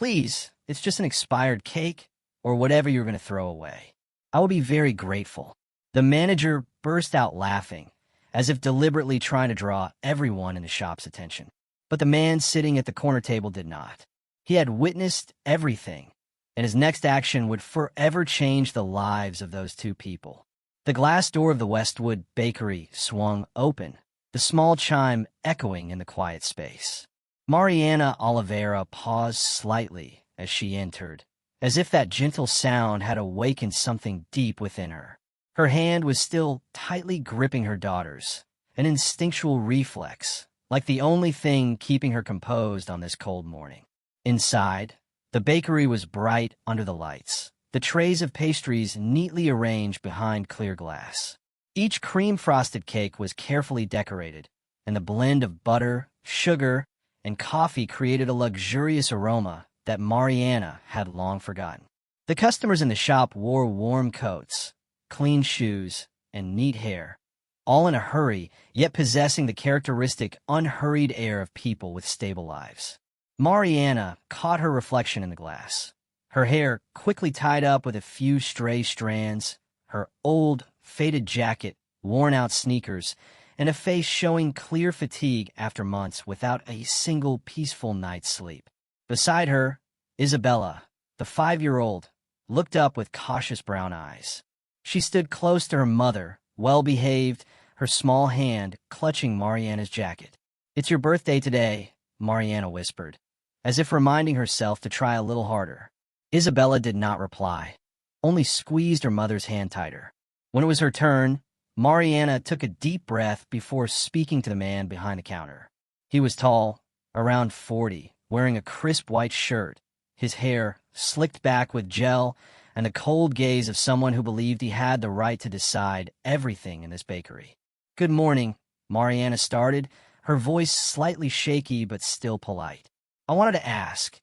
Please, it's just an expired cake or whatever you're going to throw away. I will be very grateful." The manager burst out laughing, as if deliberately trying to draw everyone in the shop's attention. But the man sitting at the corner table did not. He had witnessed everything, and his next action would forever change the lives of those two people. The glass door of the Westwood bakery swung open, the small chime echoing in the quiet space. Mariana Oliveira paused slightly as she entered, as if that gentle sound had awakened something deep within her. Her hand was still tightly gripping her daughter's, an instinctual reflex, like the only thing keeping her composed on this cold morning. Inside, the bakery was bright under the lights, the trays of pastries neatly arranged behind clear glass. Each cream-frosted cake was carefully decorated, and the blend of butter, sugar, and coffee created a luxurious aroma that Mariana had long forgotten. The customers in the shop wore warm coats, clean shoes, and neat hair, all in a hurry, yet possessing the characteristic unhurried air of people with stable lives. Mariana caught her reflection in the glass, her hair quickly tied up with a few stray strands, her old, faded jacket, worn-out sneakers, and a face showing clear fatigue after months without a single peaceful night's sleep. Beside her, Isabella, the 5-year-old, looked up with cautious brown eyes. She stood close to her mother, well-behaved, her small hand clutching Mariana's jacket. "It's your birthday today," Mariana whispered, as if reminding herself to try a little harder. Isabella did not reply, only squeezed her mother's hand tighter. When it was her turn, Mariana took a deep breath before speaking to the man behind the counter. He was tall, around 40, wearing a crisp white shirt, his hair slicked back with gel, and the cold gaze of someone who believed he had the right to decide everything in this bakery. "Good morning," Mariana started, her voice slightly shaky but still polite. "I wanted to ask,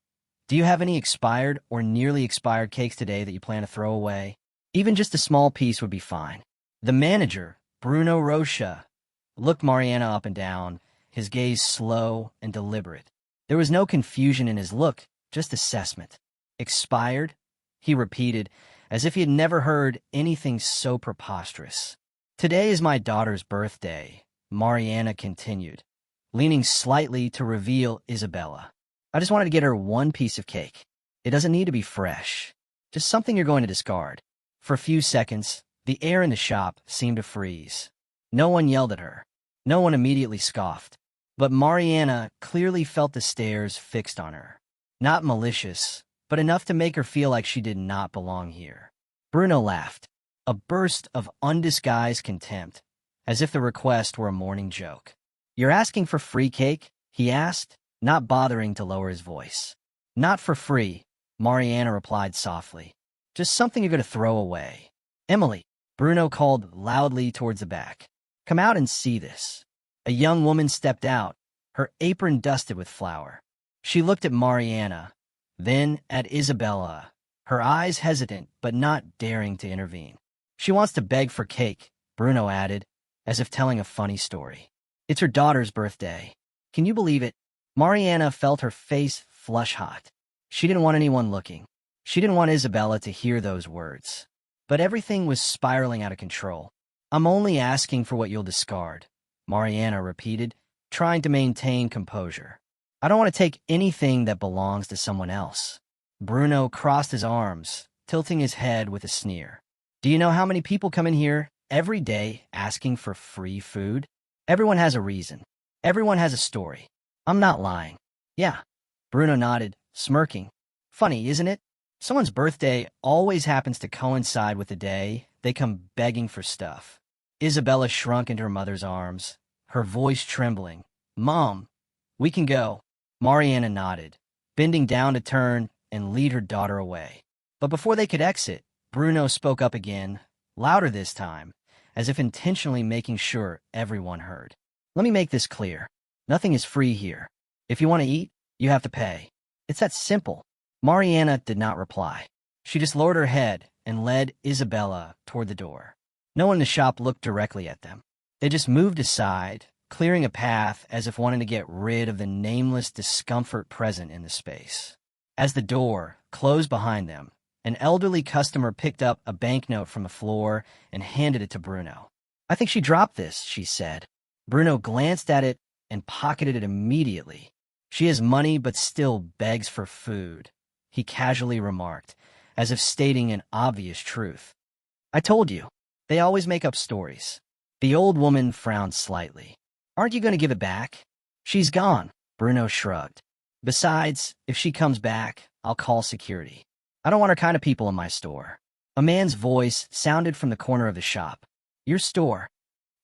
do you have any expired or nearly expired cakes today that you plan to throw away? Even just a small piece would be fine." The manager, Bruno Rocha, looked Mariana up and down, his gaze slow and deliberate. There was no confusion in his look, just assessment. "Expired?" he repeated, as if he had never heard anything so preposterous. "Today is my daughter's birthday," Mariana continued, leaning slightly to reveal Isabella. "I just wanted to get her one piece of cake. It doesn't need to be fresh, just something you're going to discard." For a few seconds, the air in the shop seemed to freeze. No one yelled at her. No one immediately scoffed. But Mariana clearly felt the stares fixed on her. Not malicious, but enough to make her feel like she did not belong here. Bruno laughed, a burst of undisguised contempt, as if the request were a morning joke. "You're asking for free cake?" he asked, not bothering to lower his voice. "Not for free," Mariana replied softly. "Just something you're going to throw away." "Emily," Bruno called loudly towards the back. "Come out and see this." A young woman stepped out, her apron dusted with flour. She looked at Mariana, then at Isabella, her eyes hesitant but not daring to intervene. "She wants to beg for cake," Bruno added, as if telling a funny story. "It's her daughter's birthday. Can you believe it?" Mariana felt her face flush hot. She didn't want anyone looking. She didn't want Isabella to hear those words. But everything was spiraling out of control. "I'm only asking for what you'll discard," Mariana repeated, trying to maintain composure. "I don't want to take anything that belongs to someone else." Bruno crossed his arms, tilting his head with a sneer. "Do you know how many people come in here every day asking for free food? Everyone has a reason. Everyone has a story. I'm not lying." "Yeah." Bruno nodded, smirking. "Funny, isn't it? Someone's birthday always happens to coincide with the day they come begging for stuff." Isabella shrunk into her mother's arms, her voice trembling. "Mom, we can go." Mariana nodded, bending down to turn and lead her daughter away. But before they could exit, Bruno spoke up again, louder this time, as if intentionally making sure everyone heard. "Let me make this clear. Nothing is free here. If you want to eat, you have to pay. It's that simple." Mariana did not reply. She just lowered her head and led Isabella toward the door. No one in the shop looked directly at them. They just moved aside, clearing a path as if wanting to get rid of the nameless discomfort present in the space. As the door closed behind them, an elderly customer picked up a banknote from the floor and handed it to Bruno. "I think she dropped this," she said. Bruno glanced at it and pocketed it immediately. "She has money but still begs for food," he casually remarked, as if stating an obvious truth. "I told you, they always make up stories." The old woman frowned slightly. "Aren't you going to give it back?" "She's gone," Bruno shrugged. "Besides, if she comes back, I'll call security. I don't want her kind of people in my store." A man's voice sounded from the corner of the shop. "Your store?"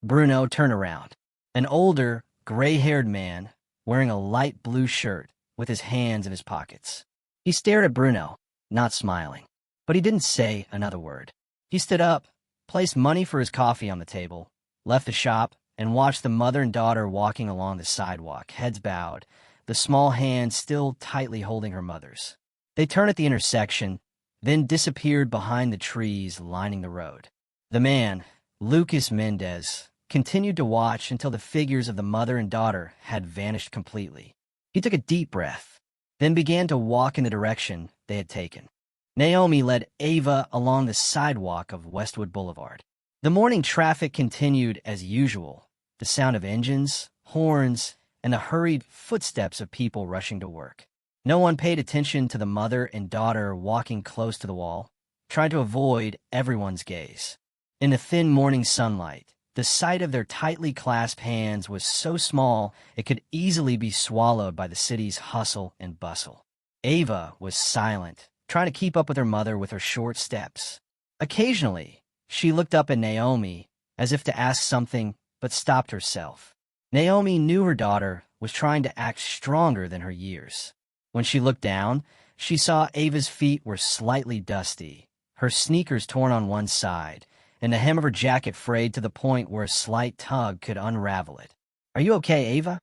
Bruno turned around. An older, gray-haired man, wearing a light blue shirt, with his hands in his pockets. He stared at Bruno, not smiling. But he didn't say another word. He stood up, placed money for his coffee on the table, left the shop, and watched the mother and daughter walking along the sidewalk, heads bowed, the small hand still tightly holding her mother's. They turned at the intersection, then disappeared behind the trees lining the road. The man, Lucas Mendez, continued to watch until the figures of the mother and daughter had vanished completely. He took a deep breath, then began to walk in the direction they had taken. Naomi led Ava along the sidewalk of Westwood Boulevard. The morning traffic continued as usual, the sound of engines, horns, and the hurried footsteps of people rushing to work. No one paid attention to the mother and daughter walking close to the wall, trying to avoid everyone's gaze. In the thin morning sunlight, the sight of their tightly clasped hands was so small it could easily be swallowed by the city's hustle and bustle. Ava was silent, trying to keep up with her mother with her short steps. Occasionally, she looked up at Naomi as if to ask something, but stopped herself. Naomi knew her daughter was trying to act stronger than her years. When she looked down, she saw Ava's feet were slightly dusty, her sneakers torn on one side, and the hem of her jacket frayed to the point where a slight tug could unravel it. "Are you okay, Ava?"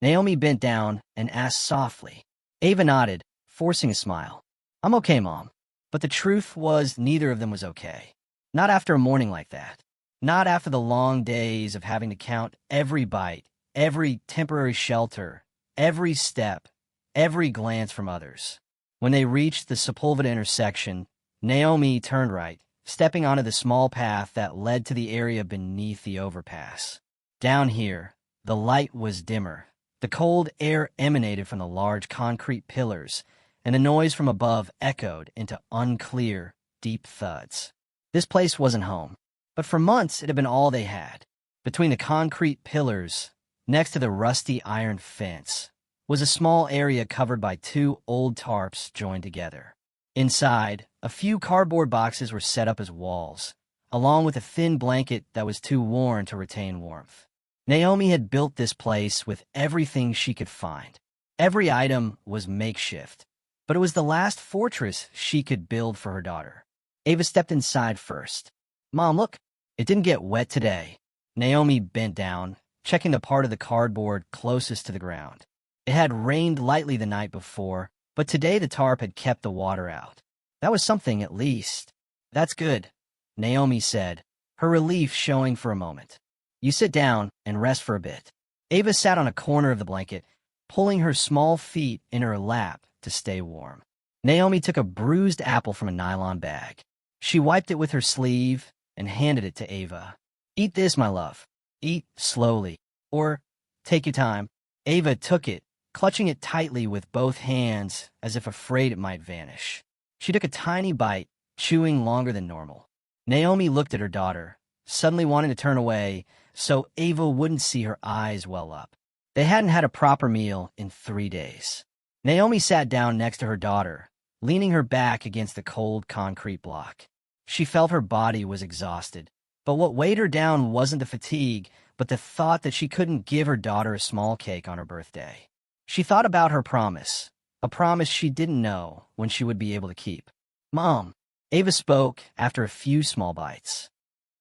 Naomi bent down and asked softly. Ava nodded, forcing a smile. "I'm okay, Mom." But the truth was neither of them was okay. Not after a morning like that. Not after the long days of having to count every bite, every temporary shelter, every step, every glance from others. When they reached the Sepulveda intersection, Naomi turned right, stepping onto the small path that led to the area beneath the overpass. Down here, the light was dimmer. The cold air emanated from the large concrete pillars, and the noise from above echoed into unclear, deep thuds. This place wasn't home, but for months it had been all they had. Between the concrete pillars, next to the rusty iron fence, was a small area covered by two old tarps joined together. Inside, a few cardboard boxes were set up as walls, along with a thin blanket that was too worn to retain warmth. Naomi had built this place with everything she could find. Every item was makeshift, but it was the last fortress she could build for her daughter. Ava stepped inside first. "Mom, look, it didn't get wet today." Naomi bent down, checking the part of the cardboard closest to the ground. It had rained lightly the night before, but today the tarp had kept the water out. That was something, at least. "That's good," Naomi said, her relief showing for a moment. "You sit down and rest for a bit." Ava sat on a corner of the blanket, pulling her small feet in her lap to stay warm. Naomi took a bruised apple from a nylon bag. She wiped it with her sleeve and handed it to Ava. "Eat this, my love. Eat slowly. Or take your time." Ava took it, clutching it tightly with both hands as if afraid it might vanish. She took a tiny bite, chewing longer than normal. Naomi looked at her daughter, suddenly wanting to turn away so Ava wouldn't see her eyes well up. They hadn't had a proper meal in 3 days. Naomi sat down next to her daughter, leaning her back against the cold concrete block. She felt her body was exhausted, but what weighed her down wasn't the fatigue, but the thought that she couldn't give her daughter a small cake on her birthday. She thought about her promise, a promise she didn't know when she would be able to keep. "Mom," Ava spoke after a few small bites.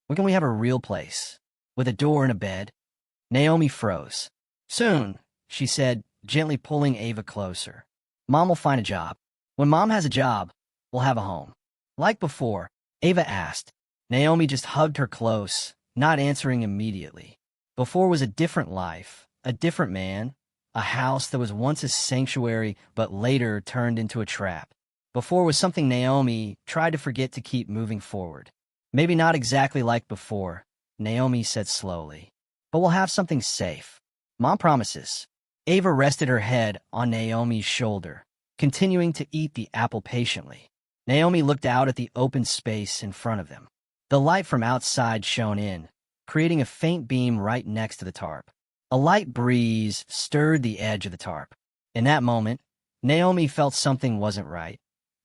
"When can we have a real place? With a door and a bed?" Naomi froze. "Soon," she said, gently pulling Ava closer. "Mom will find a job. When Mom has a job, we'll have a home." "Like before?" Ava asked. Naomi just hugged her close, not answering immediately. Before was a different life, a different man, a house that was once a sanctuary but later turned into a trap. Before was something Naomi tried to forget to keep moving forward. Maybe not exactly like before, Naomi said slowly, but we'll have something safe. Mom promises. Ava rested her head on Naomi's shoulder, continuing to eat the apple patiently. Naomi looked out at the open space in front of them. The light from outside shone in, creating a faint beam right next to the tarp. A light breeze stirred the edge of the tarp. In that moment, Naomi felt something wasn't right,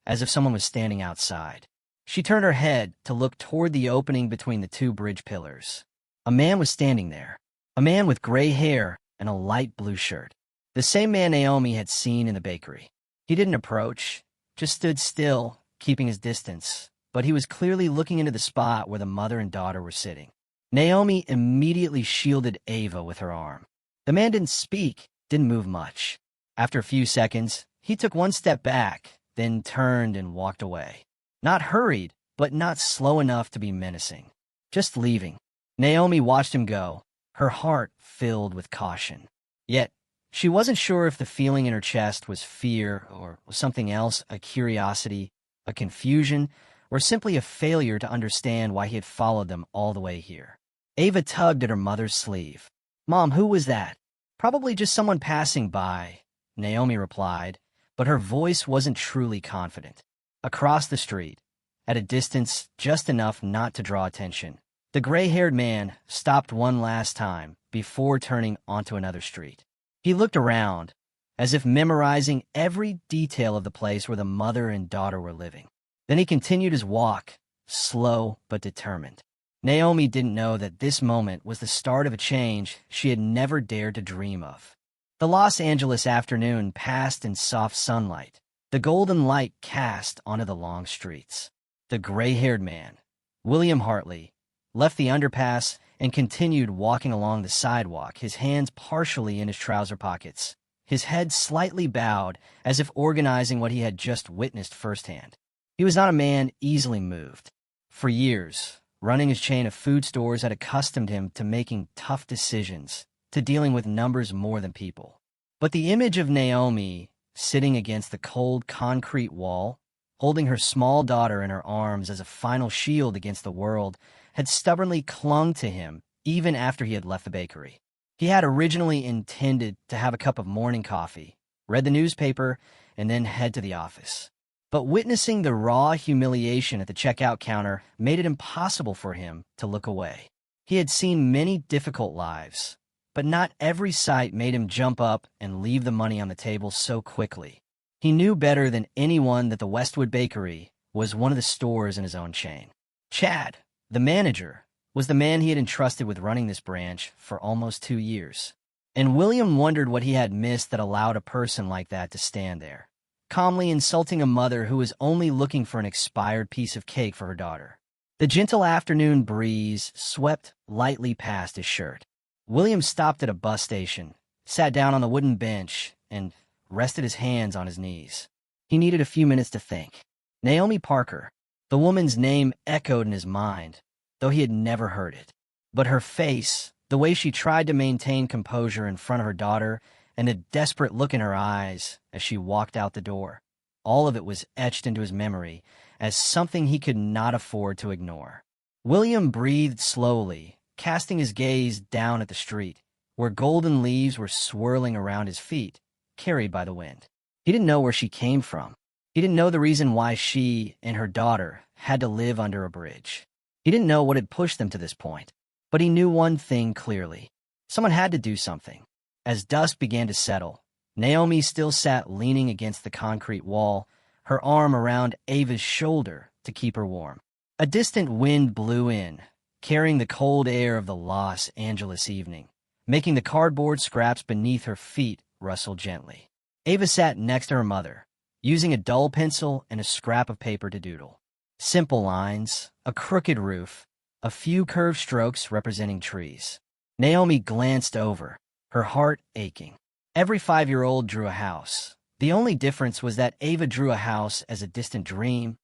as if someone was standing outside. She turned her head to look toward the opening between the two bridge pillars. A man was standing there, a man with gray hair and a light blue shirt. The same man Naomi had seen in the bakery. He didn't approach, just stood still, keeping his distance, but he was clearly looking into the spot where the mother and daughter were sitting. Naomi immediately shielded Ava with her arm. The man didn't speak, didn't move much. After a few seconds, he took one step back, then turned and walked away. Not hurried, but not slow enough to be menacing. Just leaving. Naomi watched him go, her heart filled with caution. Yet, she wasn't sure if the feeling in her chest was fear or something else, a curiosity, a confusion, or simply a failure to understand why he had followed them all the way here. Ava tugged at her mother's sleeve. "Mom, who was that?" "Probably just someone passing by," Naomi replied, but her voice wasn't truly confident. Across the street, at a distance just enough not to draw attention, the gray-haired man stopped one last time before turning onto another street. He looked around, as if memorizing every detail of the place where the mother and daughter were living. Then he continued his walk, slow but determined. Naomi didn't know that this moment was the start of a change she had never dared to dream of. The Los Angeles afternoon passed in soft sunlight, the golden light cast onto the long streets. The gray-haired man, William Hartley, left the underpass and continued walking along the sidewalk, his hands partially in his trouser pockets, his head slightly bowed as if organizing what he had just witnessed firsthand. He was not a man easily moved. For years, running his chain of food stores had accustomed him to making tough decisions, to dealing with numbers more than people. But the image of Naomi, sitting against the cold concrete wall, holding her small daughter in her arms as a final shield against the world, had stubbornly clung to him even after he had left the bakery. He had originally intended to have a cup of morning coffee, read the newspaper, and then head to the office. But witnessing the raw humiliation at the checkout counter made it impossible for him to look away. He had seen many difficult lives, but not every sight made him jump up and leave the money on the table so quickly. He knew better than anyone that the Westwood Bakery was one of the stores in his own chain. Chad, the manager, was the man he had entrusted with running this branch for almost 2 years. And William wondered what he had missed that allowed a person like that to stand there, calmly insulting a mother who was only looking for an expired piece of cake for her daughter. The gentle afternoon breeze swept lightly past his shirt. William stopped at a bus station, sat down on the wooden bench, and rested his hands on his knees. He needed a few minutes to think. Naomi Parker. The woman's name echoed in his mind, though he had never heard it. But her face, the way she tried to maintain composure in front of her daughter, and the desperate look in her eyes as she walked out the door, all of it was etched into his memory as something he could not afford to ignore. William breathed slowly, casting his gaze down at the street, where golden leaves were swirling around his feet, carried by the wind. He didn't know where she came from. He didn't know the reason why she and her daughter had to live under a bridge. He didn't know what had pushed them to this point. But he knew one thing clearly. Someone had to do something. As dusk began to settle, Naomi still sat leaning against the concrete wall, her arm around Ava's shoulder to keep her warm. A distant wind blew in, carrying the cold air of the Los Angeles evening, making the cardboard scraps beneath her feet rustle gently. Ava sat next to her mother, using a dull pencil and a scrap of paper to doodle. Simple lines, a crooked roof, a few curved strokes representing trees. Naomi glanced over, her heart aching. Every 5-year-old drew a house. The only difference was that Ava drew a house as a distant dream,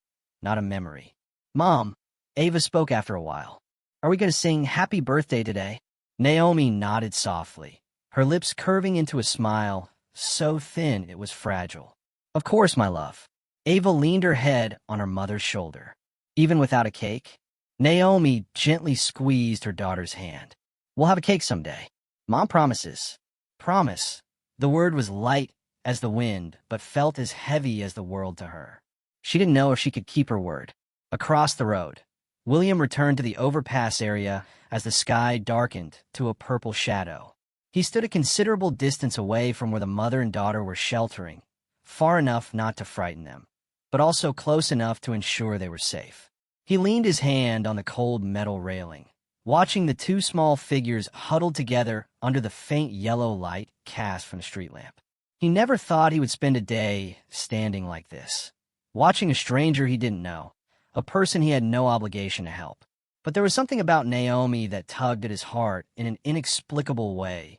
not a memory. "Mom," Ava spoke after a while, "are we going to sing Happy Birthday today?" Naomi nodded softly, her lips curving into a smile, so thin it was fragile. Of course, my love. Ava leaned her head on her mother's shoulder. Even without a cake? Naomi gently squeezed her daughter's hand. We'll have a cake someday. Mom promises. Promise. The word was light as the wind, but felt as heavy as the world to her. She didn't know if she could keep her word. Across the road, William returned to the overpass area as the sky darkened to a purple shadow. He stood a considerable distance away from where the mother and daughter were sheltering, far enough not to frighten them, but also close enough to ensure they were safe. He leaned his hand on the cold metal railing, watching the two small figures huddled together under the faint yellow light cast from the street lamp. He never thought he would spend a day standing like this, watching a stranger he didn't know, a person he had no obligation to help. But there was something about Naomi that tugged at his heart in an inexplicable way,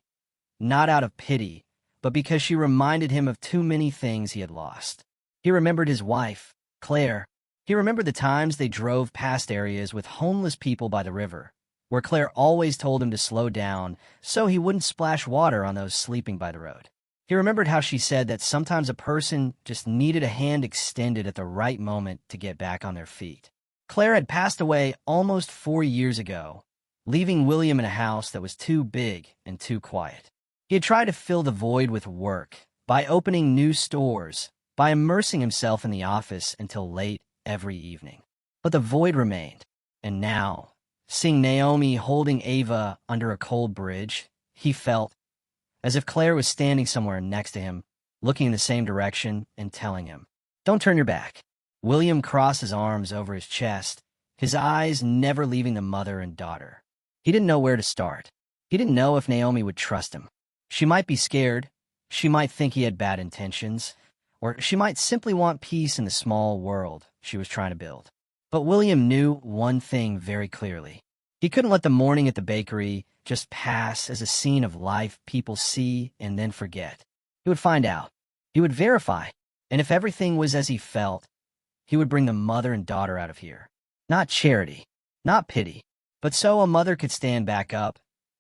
not out of pity, but because she reminded him of too many things he had lost. He remembered his wife, Claire. He remembered the times they drove past areas with homeless people by the river, where Claire always told him to slow down so he wouldn't splash water on those sleeping by the road. He remembered how she said that sometimes a person just needed a hand extended at the right moment to get back on their feet. Claire had passed away almost 4 years ago, leaving William in a house that was too big and too quiet. He had tried to fill the void with work, by opening new stores, by immersing himself in the office until late every evening. But the void remained, and now, seeing Naomi holding Ava under a cold bridge, he felt as if Claire was standing somewhere next to him, looking in the same direction and telling him, "Don't turn your back." William crossed his arms over his chest, his eyes never leaving the mother and daughter. He didn't know where to start. He didn't know if Naomi would trust him. She might be scared, she might think he had bad intentions, or she might simply want peace in the small world she was trying to build. But William knew one thing very clearly. He couldn't let the morning at the bakery just pass as a scene of life people see and then forget. He would find out. He would verify. And if everything was as he felt, he would bring the mother and daughter out of here. Not charity, not pity, but so a mother could stand back up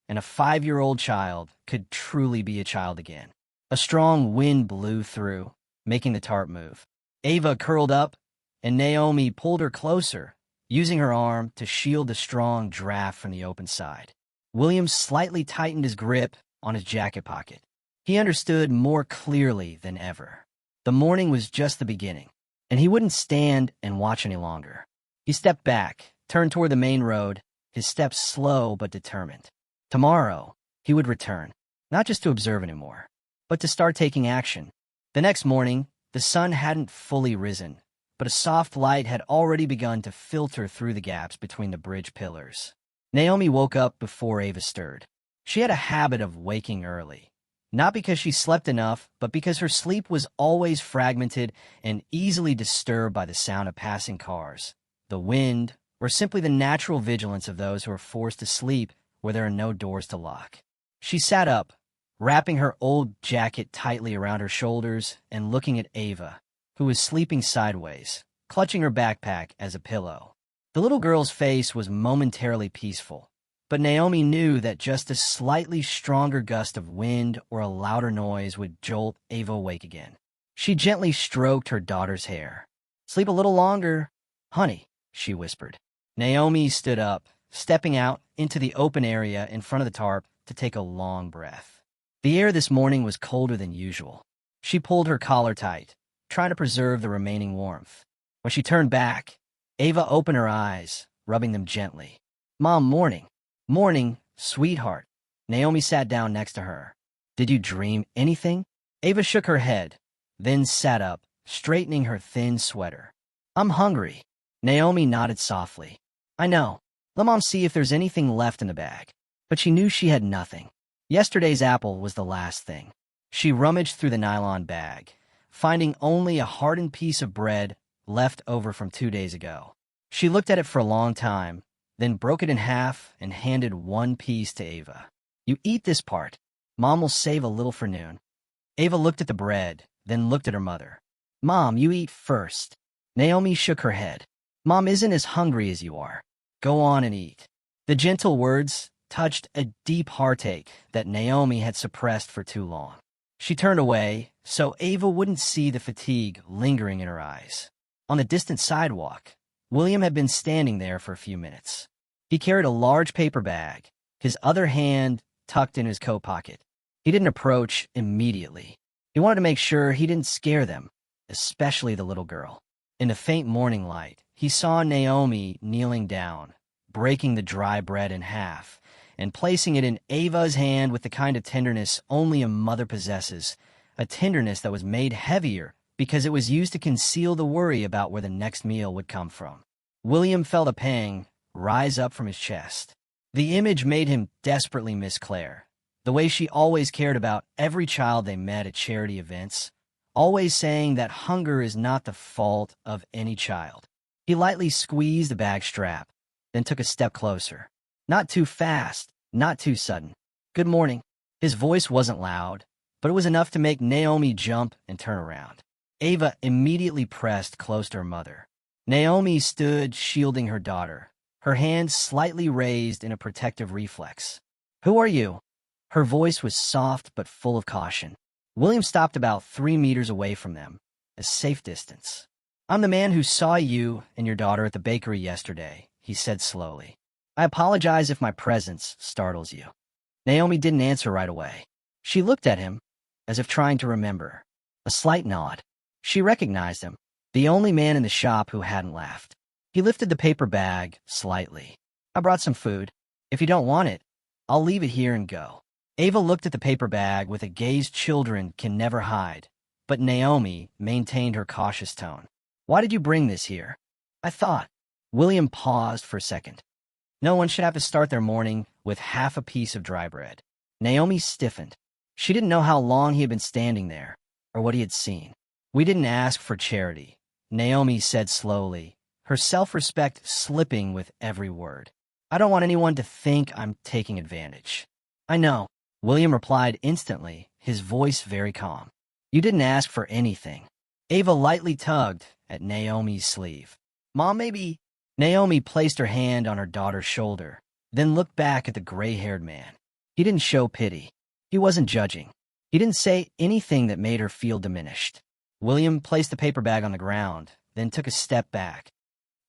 and a 5-year-old child could truly be a child again. A strong wind blew through, making the tarp move. Ava curled up, and Naomi pulled her closer, using her arm to shield the strong draft from the open side. William slightly tightened his grip on his jacket pocket. He understood more clearly than ever. The morning was just the beginning, and he wouldn't stand and watch any longer. He stepped back, turned toward the main road, his steps slow but determined. Tomorrow, he would return, not just to observe anymore, but to start taking action. The next morning, the sun hadn't fully risen, but a soft light had already begun to filter through the gaps between the bridge pillars. Naomi woke up before Ava stirred. She had a habit of waking early, not because she slept enough, but because her sleep was always fragmented and easily disturbed by the sound of passing cars, the wind, or simply the natural vigilance of those who are forced to sleep where there are no doors to lock. She sat up, wrapping her old jacket tightly around her shoulders and looking at Ava, who was sleeping sideways, clutching her backpack as a pillow. The little girl's face was momentarily peaceful, but Naomi knew that just a slightly stronger gust of wind or a louder noise would jolt Ava awake again. She gently stroked her daughter's hair. "Sleep a little longer, honey," she whispered. Naomi stood up, stepping out into the open area in front of the tarp to take a long breath. The air this morning was colder than usual. She pulled her collar tight, trying to preserve the remaining warmth. When she turned back, Ava opened her eyes, rubbing them gently. "Mom, morning." "Morning, sweetheart." Naomi sat down next to her. "Did you dream anything?" Ava shook her head, then sat up, straightening her thin sweater. "I'm hungry." Naomi nodded softly. "I know. Let Mom see if there's anything left in the bag." But she knew she had nothing. Yesterday's apple was the last thing. She rummaged through the nylon bag, finding only a hardened piece of bread left over from 2 days ago. She looked at it for a long time, then broke it in half and handed one piece to Ava. "You eat this part. Mom will save a little for noon." Ava looked at the bread, then looked at her mother. "Mom, you eat first." Naomi shook her head. "Mom isn't as hungry as you are. Go on and eat." The gentle words, touched a deep heartache that Naomi had suppressed for too long. She turned away so Ava wouldn't see the fatigue lingering in her eyes. On the distant sidewalk, William had been standing there for a few minutes. He carried a large paper bag, his other hand tucked in his coat pocket. He didn't approach immediately. He wanted to make sure he didn't scare them, especially the little girl. In the faint morning light, he saw Naomi kneeling down, breaking the dry bread in half, and placing it in Ava's hand with the kind of tenderness only a mother possesses, a tenderness that was made heavier because it was used to conceal the worry about where the next meal would come from. William felt a pang rise up from his chest. The image made him desperately miss Claire, the way she always cared about every child they met at charity events, always saying that hunger is not the fault of any child. He lightly squeezed the bag strap, then took a step closer. Not too fast, not too sudden. "Good morning." His voice wasn't loud, but it was enough to make Naomi jump and turn around. Ava immediately pressed close to her mother. Naomi stood shielding her daughter, her hands slightly raised in a protective reflex. "Who are you?" Her voice was soft but full of caution. William stopped about 3 meters away from them, a safe distance. "I'm the man who saw you and your daughter at the bakery yesterday," he said slowly. "I apologize if my presence startles you." Naomi didn't answer right away. She looked at him, as if trying to remember. A slight nod. She recognized him, the only man in the shop who hadn't laughed. He lifted the paper bag slightly. "I brought some food. If you don't want it, I'll leave it here and go." Ava looked at the paper bag with a gaze children can never hide, but Naomi maintained her cautious tone. "Why did you bring this here?" "I thought." William paused for a second. No one should have to start their morning with half a piece of dry bread. Naomi stiffened. She didn't know how long he had been standing there, or what he had seen. "We didn't ask for charity," Naomi said slowly, her self-respect slipping with every word. "I don't want anyone to think I'm taking advantage." "I know," William replied instantly, his voice very calm. "You didn't ask for anything." Ava lightly tugged at Naomi's sleeve. "Mom, maybe—" Naomi placed her hand on her daughter's shoulder, then looked back at the gray-haired man. He didn't show pity. He wasn't judging. He didn't say anything that made her feel diminished. William placed the paper bag on the ground, then took a step back.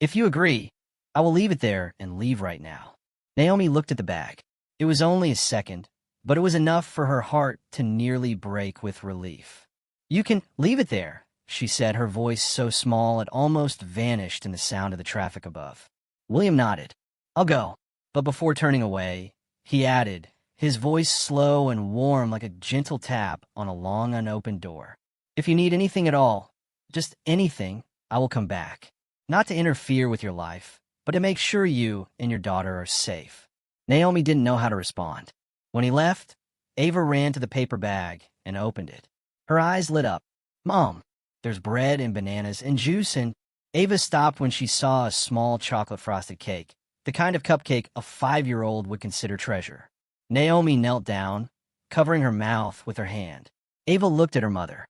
"If you agree, I will leave it there and leave right now." Naomi looked at the bag. It was only a second, but it was enough for her heart to nearly break with relief. "You can leave it there," she said, her voice so small it almost vanished in the sound of the traffic above. William nodded. "I'll go." But before turning away, he added, his voice slow and warm like a gentle tap on a long unopened door. "If you need anything at all, just anything, I will come back. Not to interfere with your life, but to make sure you and your daughter are safe." Naomi didn't know how to respond. When he left, Ava ran to the paper bag and opened it. Her eyes lit up. "Mom, there's bread and bananas and juice and—" Ava stopped when she saw a small chocolate-frosted cake, the kind of cupcake a 5-year-old would consider treasure. Naomi knelt down, covering her mouth with her hand. Ava looked at her mother.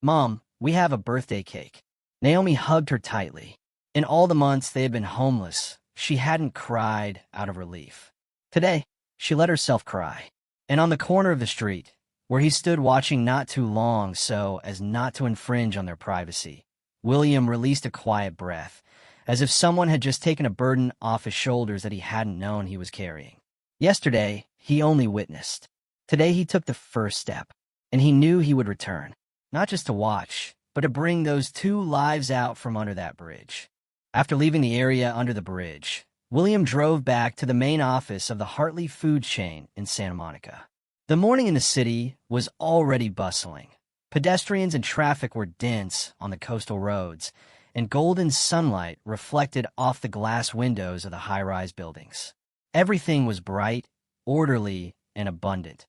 "Mom, we have a birthday cake." Naomi hugged her tightly. In all the months they had been homeless, she hadn't cried out of relief. Today, she let herself cry. And on the corner of the street, where he stood watching not too long so as not to infringe on their privacy, William released a quiet breath, as if someone had just taken a burden off his shoulders that he hadn't known he was carrying. Yesterday, he only witnessed. Today he took the first step, and he knew he would return, not just to watch, but to bring those 2 lives out from under that bridge. After leaving the area under the bridge, William drove back to the main office of the Hartley food chain in Santa Monica. The morning in the city was already bustling. Pedestrians and traffic were dense on the coastal roads, and golden sunlight reflected off the glass windows of the high-rise buildings. Everything was bright, orderly, and abundant,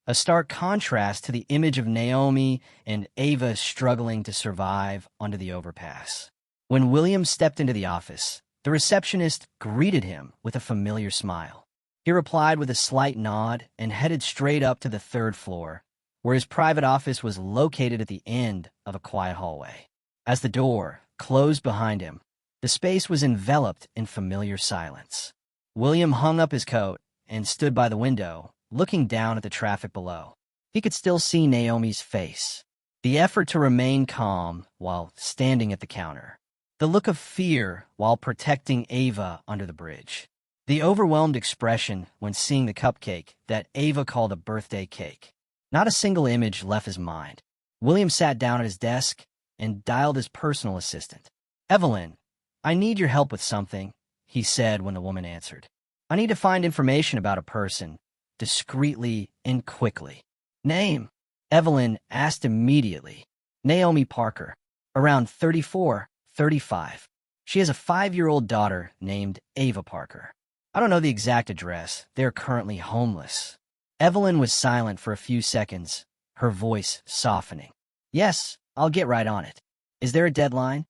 a stark contrast to the image of Naomi and Ava struggling to survive under the overpass. When William stepped into the office, the receptionist greeted him with a familiar smile. He replied with a slight nod and headed straight up to the 3rd floor, where his private office was located at the end of a quiet hallway. As the door closed behind him, the space was enveloped in familiar silence. William hung up his coat and stood by the window, looking down at the traffic below. He could still see Naomi's face, the effort to remain calm while standing at the counter, the look of fear while protecting Ava under the bridge, the overwhelmed expression when seeing the cupcake that Ava called a birthday cake. Not a single image left his mind. William sat down at his desk and dialed his personal assistant. "Evelyn, I need your help with something," he said when the woman answered. "I need to find information about a person, discreetly and quickly." "Name?" Evelyn asked immediately. "Naomi Parker. Around 34, 35. She has a 5-year-old daughter named Ava Parker. I don't know the exact address. They're currently homeless." Evelyn was silent for a few seconds, her voice softening. "Yes, I'll get right on it. Is there a deadline?"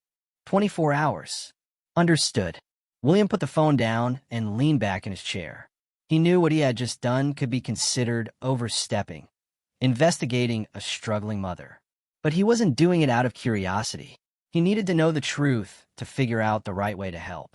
24 hours. Understood. William put the phone down and leaned back in his chair. He knew what he had just done could be considered overstepping, investigating a struggling mother. But he wasn't doing it out of curiosity. He needed to know the truth to figure out the right way to help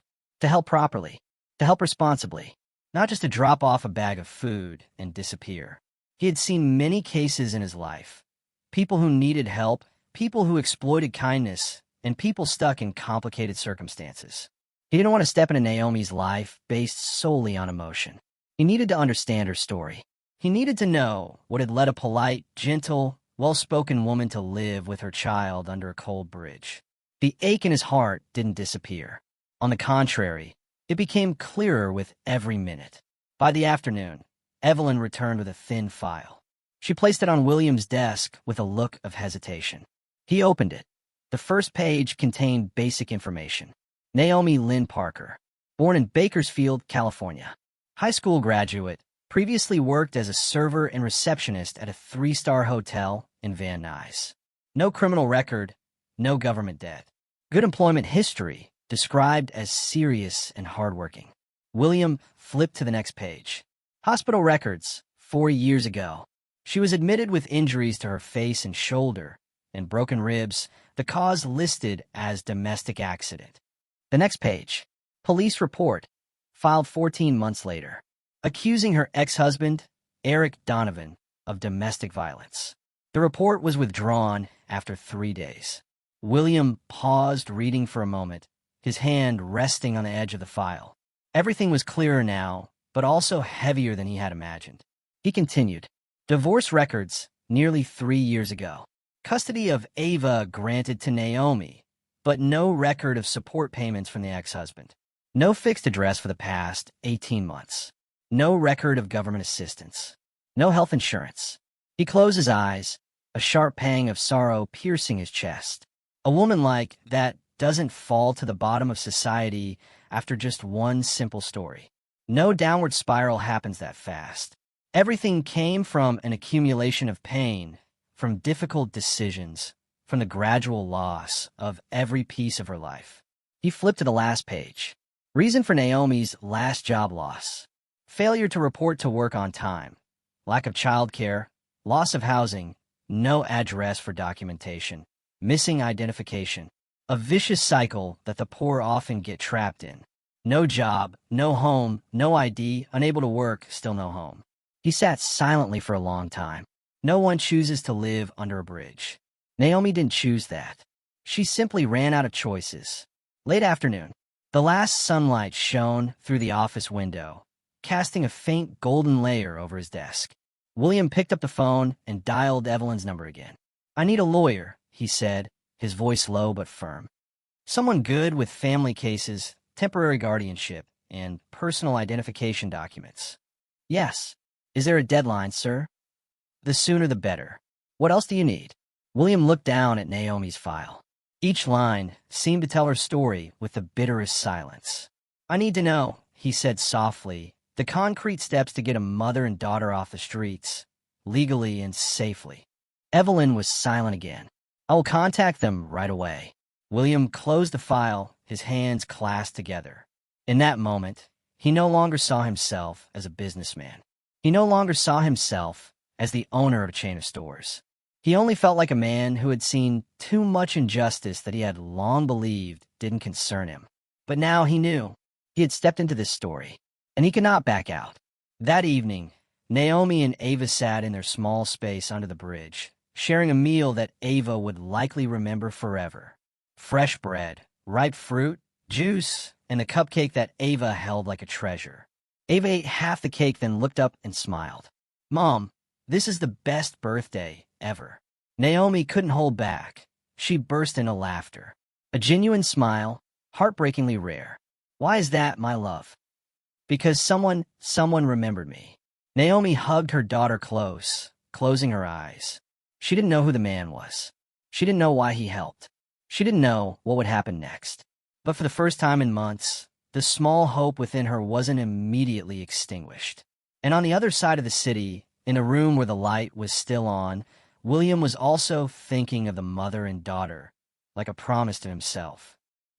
properly, to help responsibly, not just to drop off a bag of food and disappear. He had seen many cases in his life. People who needed help, people who exploited kindness, and people stuck in complicated circumstances. He didn't want to step into Naomi's life based solely on emotion. He needed to understand her story. He needed to know what had led a polite, gentle, well-spoken woman to live with her child under a cold bridge. The ache in his heart didn't disappear. On the contrary, it became clearer with every minute. By the afternoon, Evelyn returned with a thin file. She placed it on William's desk with a look of hesitation. He opened it. The first page contained basic information. Naomi Lynn Parker, born in Bakersfield, California. High school graduate, previously worked as a server and receptionist at a 3-star hotel in Van Nuys. No criminal record, no government debt. Good employment history, described as serious and hardworking. William flipped to the next page. Hospital records, 4 years ago. She was admitted with injuries to her face and shoulder and broken ribs, the cause listed as domestic accident. The next page. Police report, filed 14 months later, accusing her ex-husband, Eric Donovan, of domestic violence. The report was withdrawn after 3 days. William paused reading for a moment, his hand resting on the edge of the file. Everything was clearer now, but also heavier than he had imagined. He continued. Divorce records, nearly 3 years ago. Custody of Ava granted to Naomi, but no record of support payments from the ex-husband. No fixed address for the past 18 months. No record of government assistance. No health insurance. He closed his eyes, a sharp pang of sorrow piercing his chest. A woman like that doesn't fall to the bottom of society after just one simple story. No downward spiral happens that fast. Everything came from an accumulation of pain, from difficult decisions, from the gradual loss of every piece of her life. He flipped to the last page. Reason for Naomi's last job loss. Failure to report to work on time. Lack of childcare. Loss of housing. No address for documentation. Missing identification. A vicious cycle that the poor often get trapped in. No job, no home, no ID, unable to work, still no home. He sat silently for a long time. No one chooses to live under a bridge. Naomi didn't choose that. She simply ran out of choices. Late afternoon. The last sunlight shone through the office window, casting a faint golden layer over his desk. William picked up the phone and dialed Evelyn's number again. "I need a lawyer," he said, his voice low but firm. "Someone good with family cases, temporary guardianship, and personal identification documents." "Yes. Is there a deadline, sir?" "The sooner the better. What else do you need?" William looked down at Naomi's file. Each line seemed to tell her story with the bitterest silence. "I need to know," he said softly, "the concrete steps to get a mother and daughter off the streets, legally and safely." Evelyn was silent again. "I will contact them right away." William closed the file, his hands clasped together. In that moment, he no longer saw himself as a businessman. He no longer saw himself as the owner of a chain of stores. He only felt like a man who had seen too much injustice that he had long believed didn't concern him. But now he knew. He had stepped into this story, and he could not back out. That evening, Naomi and Ava sat in their small space under the bridge, sharing a meal that Ava would likely remember forever. Fresh bread, ripe fruit, juice, and a cupcake that Ava held like a treasure. Ava ate half the cake, then looked up and smiled. "Mom, this is the best birthday ever." Naomi couldn't hold back. She burst into laughter. A genuine smile, heartbreakingly rare. "Why is that, my love?" "Because someone remembered me." Naomi hugged her daughter close, closing her eyes. She didn't know who the man was. She didn't know why he helped. She didn't know what would happen next. But for the first time in months, the small hope within her wasn't immediately extinguished. And on the other side of the city, in a room where the light was still on, William was also thinking of the mother and daughter, like a promise to himself.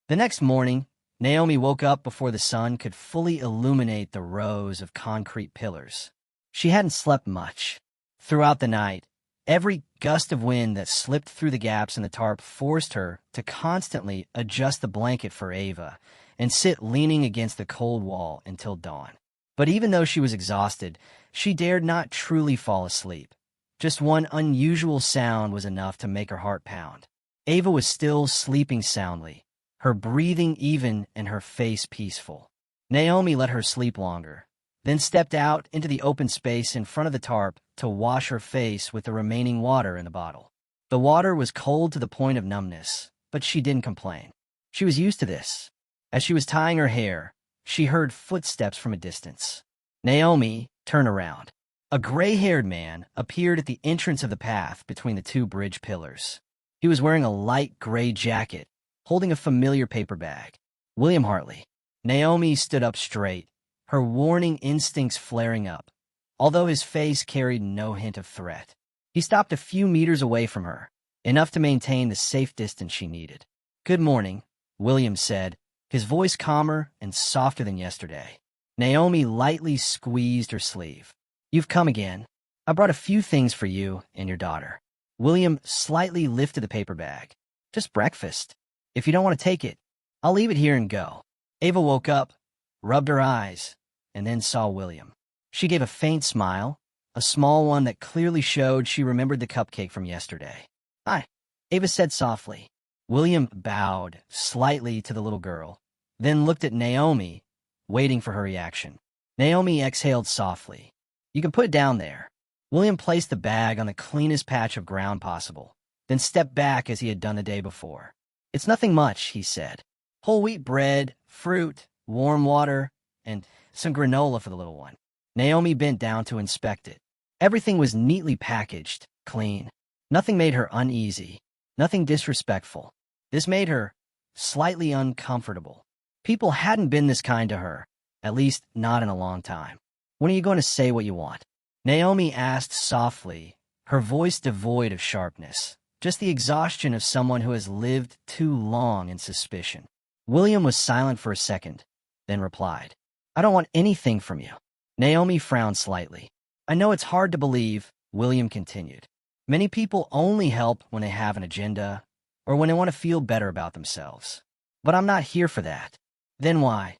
The next morning, Naomi woke up before the sun could fully illuminate the rows of concrete pillars. She hadn't slept much. Throughout the night, every gust of wind that slipped through the gaps in the tarp forced her to constantly adjust the blanket for Ava and sit leaning against the cold wall until dawn. But even though she was exhausted, she dared not truly fall asleep. Just one unusual sound was enough to make her heart pound. Ava was still sleeping soundly, her breathing even and her face peaceful. Naomi let her sleep longer, then stepped out into the open space in front of the tarp to wash her face with the remaining water in the bottle. The water was cold to the point of numbness, but she didn't complain. She was used to this. As she was tying her hair, she heard footsteps from a distance. Naomi turned around. A gray-haired man appeared at the entrance of the path between the two bridge pillars. He was wearing a light gray jacket, holding a familiar paper bag. William Hartley. Naomi stood up straight, her warning instincts flaring up, although his face carried no hint of threat. He stopped a few meters away from her, enough to maintain the safe distance she needed. "Good morning," William said, his voice calmer and softer than yesterday. Naomi lightly squeezed her sleeve. "You've come again. I brought a few things for you and your daughter." William slightly lifted the paper bag. "Just breakfast. If you don't want to take it, I'll leave it here and go." Ava woke up, rubbed her eyes, and then saw William. She gave a faint smile, a small one that clearly showed she remembered the cupcake from yesterday. "Hi," Ava said softly. William bowed slightly to the little girl, then looked at Naomi, waiting for her reaction. Naomi exhaled softly. "You can put it down there." William placed the bag on the cleanest patch of ground possible, then stepped back as he had done the day before. "It's nothing much," he said. "Whole wheat bread, fruit, warm water, and some granola for the little one." Naomi bent down to inspect it. Everything was neatly packaged, clean. Nothing made her uneasy, nothing disrespectful. This made her slightly uncomfortable. People hadn't been this kind to her, at least not in a long time. "When are you going to say what you want?" Naomi asked softly, her voice devoid of sharpness, just the exhaustion of someone who has lived too long in suspicion. William was silent for a second, then replied, "I don't want anything from you." Naomi frowned slightly. "I know it's hard to believe," William continued. "Many people only help when they have an agenda or when they want to feel better about themselves. But I'm not here for that." "Then why?"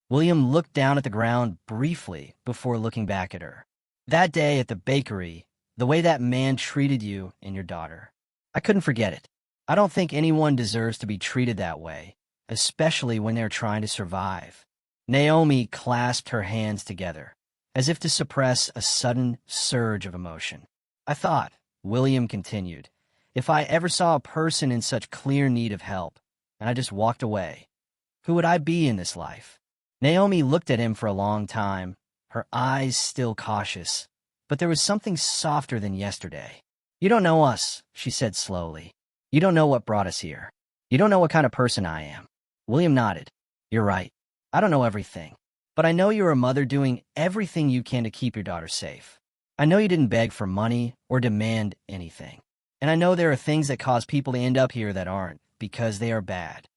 William looked down at the ground briefly before looking back at her. "That day at the bakery, the way that man treated you and your daughter. I couldn't forget it. I don't think anyone deserves to be treated that way, especially when they're trying to survive." Naomi clasped her hands together, as if to suppress a sudden surge of emotion. "I thought," William continued, "if I ever saw a person in such clear need of help, and I just walked away, who would I be in this life?" Naomi looked at him for a long time, her eyes still cautious, but there was something softer than yesterday. "You don't know us," she said slowly. "You don't know what brought us here. You don't know what kind of person I am." William nodded. "You're right. I don't know everything. But I know you're a mother doing everything you can to keep your daughter safe. I know you didn't beg for money or demand anything. And I know there are things that cause people to end up here that aren't, because they are bad."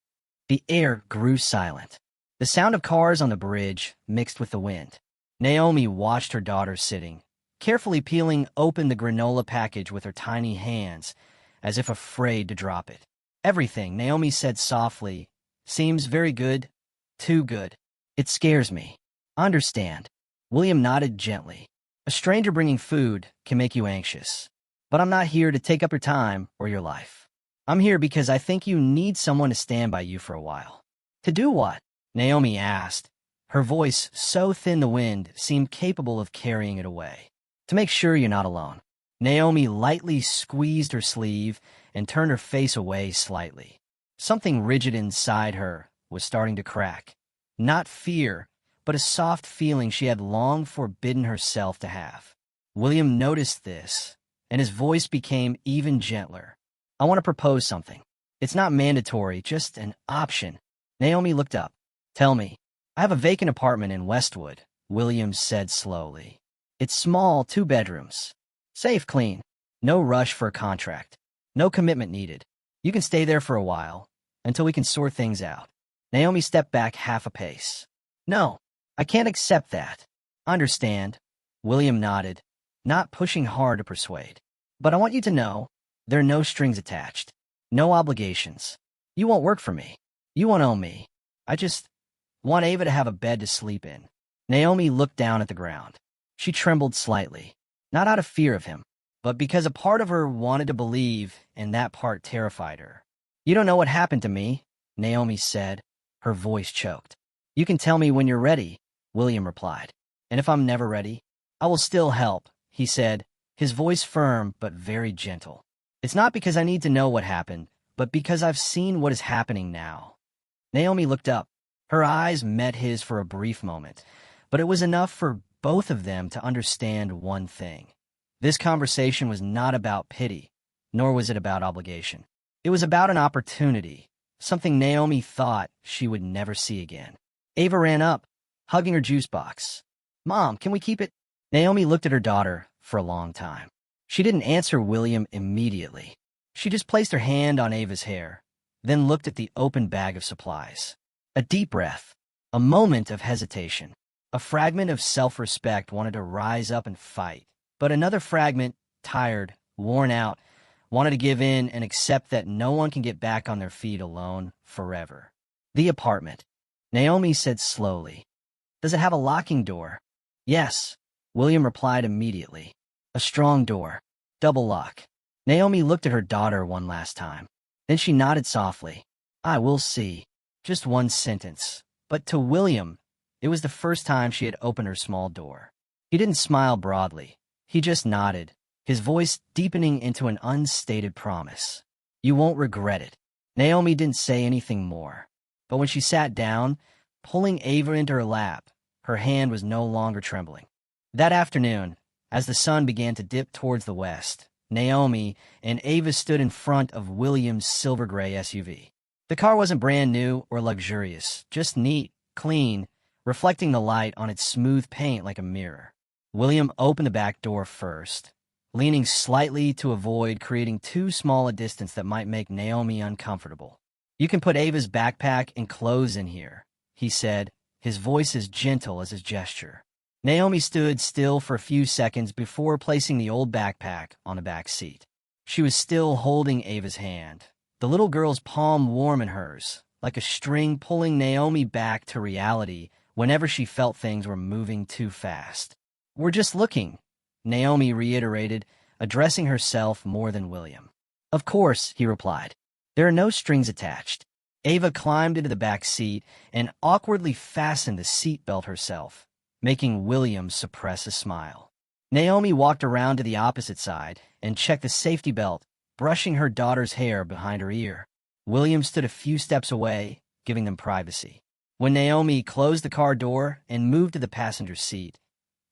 The air grew silent. The sound of cars on the bridge mixed with the wind. Naomi watched her daughter sitting, carefully peeling open the granola package with her tiny hands, as if afraid to drop it. "Everything," Naomi said softly, "seems very good, too good. It scares me." "I understand." William nodded gently. A stranger bringing food can make you anxious. But I'm not here to take up your time or your life. I'm here because I think you need someone to stand by you for a while. To do what? Naomi asked. Her voice, so thin the wind, seemed capable of carrying it away. To make sure you're not alone. Naomi lightly squeezed her sleeve and turned her face away slightly. Something rigid inside her was starting to crack. Not fear, but a soft feeling she had long forbidden herself to have. William noticed this, and his voice became even gentler. I want to propose something. It's not mandatory, just an option. Naomi looked up. Tell me. I have a vacant apartment in Westwood, William said slowly. It's small, 2 bedrooms. Safe, clean. No rush for a contract. No commitment needed. You can stay there for a while, until we can sort things out. Naomi stepped back half a pace. No, I can't accept that. Understand. William nodded, not pushing hard to persuade. But I want you to know, there are no strings attached. No obligations. You won't work for me. You won't owe me. I just want Ava to have a bed to sleep in. Naomi looked down at the ground. She trembled slightly, not out of fear of him, but because a part of her wanted to believe, and that part terrified her. You don't know what happened to me, Naomi said, her voice choked. You can tell me when you're ready, William replied. And if I'm never ready, I will still help, he said, his voice firm but very gentle. It's not because I need to know what happened, but because I've seen what is happening now. Naomi looked up. Her eyes met his for a brief moment, but it was enough for both of them to understand one thing. This conversation was not about pity, nor was it about obligation. It was about an opportunity, something Naomi thought she would never see again. Ava ran up, hugging her juice box. Mom, can we keep it? Naomi looked at her daughter for a long time. She didn't answer William immediately. She just placed her hand on Ava's hair, then looked at the open bag of supplies. A deep breath, a moment of hesitation. A fragment of self-respect wanted to rise up and fight, but another fragment, tired, worn out, wanted to give in and accept that no one can get back on their feet alone forever. The apartment. Naomi said slowly. Does it have a locking door? Yes, William replied immediately. A strong door. Double lock. Naomi looked at her daughter one last time. Then she nodded softly. I will see. Just one sentence. But to William, it was the first time she had opened her small door. He didn't smile broadly. He just nodded, his voice deepening into an unstated promise. You won't regret it. Naomi didn't say anything more. But when she sat down, pulling Ava into her lap, her hand was no longer trembling. That afternoon, as the sun began to dip towards the west, Naomi and Ava stood in front of William's silver-gray SUV. The car wasn't brand new or luxurious, just neat, clean, reflecting the light on its smooth paint like a mirror. William opened the back door first, leaning slightly to avoid creating too small a distance that might make Naomi uncomfortable. You can put Ava's backpack and clothes in here, he said, his voice as gentle as his gesture. Naomi stood still for a few seconds before placing the old backpack on the back seat. She was still holding Ava's hand, the little girl's palm warm in hers, like a string pulling Naomi back to reality whenever she felt things were moving too fast. We're just looking, Naomi reiterated, addressing herself more than William. Of course, he replied. There are no strings attached. Ava climbed into the back seat and awkwardly fastened the seatbelt herself, making William suppress a smile. Naomi walked around to the opposite side and checked the safety belt, brushing her daughter's hair behind her ear. William stood a few steps away, giving them privacy. When Naomi closed the car door and moved to the passenger seat,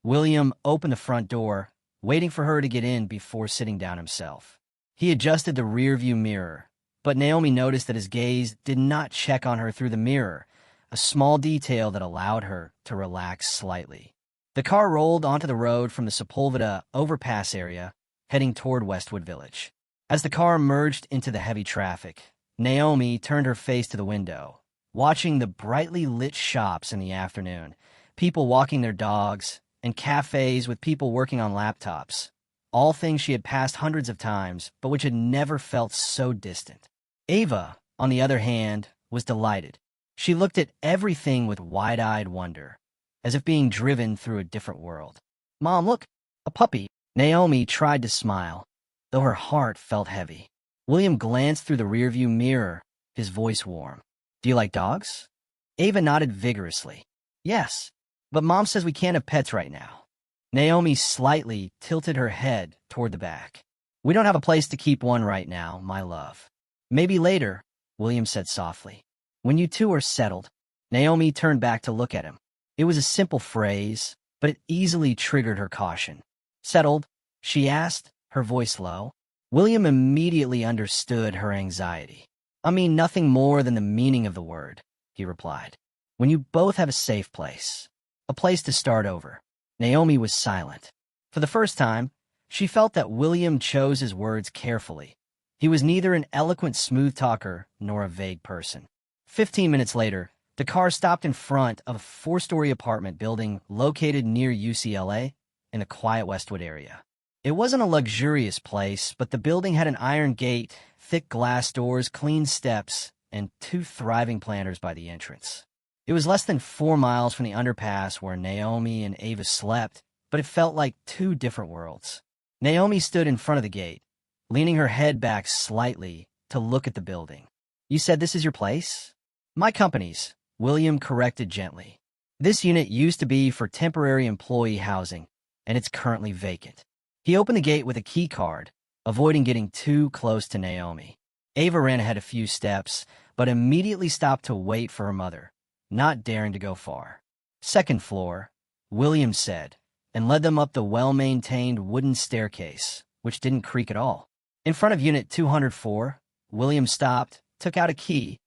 William opened the front door, waiting for her to get in before sitting down himself. He adjusted the rearview mirror, but Naomi noticed that his gaze did not check on her through the mirror, a small detail that allowed her to relax slightly. The car rolled onto the road from the Sepulveda overpass area, heading toward Westwood Village. As the car merged into the heavy traffic, Naomi turned her face to the window, watching the brightly lit shops in the afternoon, people walking their dogs, and cafes with people working on laptops, all things she had passed hundreds of times, but which had never felt so distant. Ava, on the other hand, was delighted. She looked at everything with wide-eyed wonder. as if being driven through a different world. Mom, look, a puppy. Naomi tried to smile, though her heart felt heavy. William glanced through the rearview mirror, his voice warm. Do you like dogs? Ava nodded vigorously. Yes, but Mom says we can't have pets right now. Naomi slightly tilted her head toward the back. We don't have a place to keep one right now, my love. Maybe later, William said softly. When you two are settled. Naomi turned back to look at him. It was a simple phrase, but it easily triggered her caution. Settled? She asked, her voice low. William immediately understood her anxiety. I mean nothing more than the meaning of the word, he replied. When you both have a safe place. A place to start over. Naomi was silent. For the first time, she felt that William chose his words carefully. He was neither an eloquent smooth talker nor a vague person. 15 minutes later, the car stopped in front of a 4-story apartment building located near UCLA in the quiet Westwood area. It wasn't a luxurious place, but the building had an iron gate, thick glass doors, clean steps, and 2 thriving planters by the entrance. It was less than 4 miles from the underpass where Naomi and Ava slept, but it felt like 2 different worlds. Naomi stood in front of the gate, leaning her head back slightly to look at the building. You said this is your place? My company's, William corrected gently. This unit used to be for temporary employee housing, and it's currently vacant. He opened the gate with a key card, avoiding getting too close to Naomi. Ava ran ahead a few steps, but immediately stopped to wait for her mother, not daring to go far. Second floor, William said, and led them up the well-maintained wooden staircase, which didn't creak at all. In front of Unit 204, William stopped, took out a key,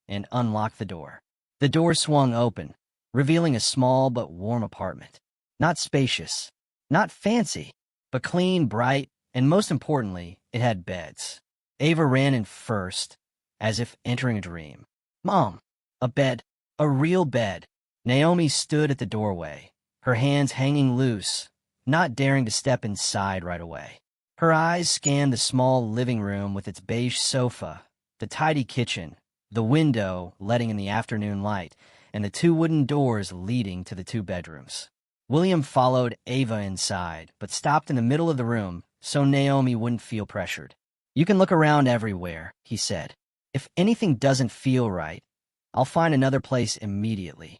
and unlocked the door. The door swung open, revealing a small but warm apartment. Not spacious, not fancy, but clean, bright, and most importantly, it had beds. Ava ran in first, as if entering a dream. Mom, a bed, a real bed. Naomi stood at the doorway, her hands hanging loose, not daring to step inside right away. Her eyes scanned the small living room with its beige sofa, the tidy kitchen, the window letting in the afternoon light, and the 2 wooden doors leading to the 2 bedrooms. William followed Ava inside, but stopped in the middle of the room so Naomi wouldn't feel pressured. You can look around everywhere, he said. If anything doesn't feel right, I'll find another place immediately.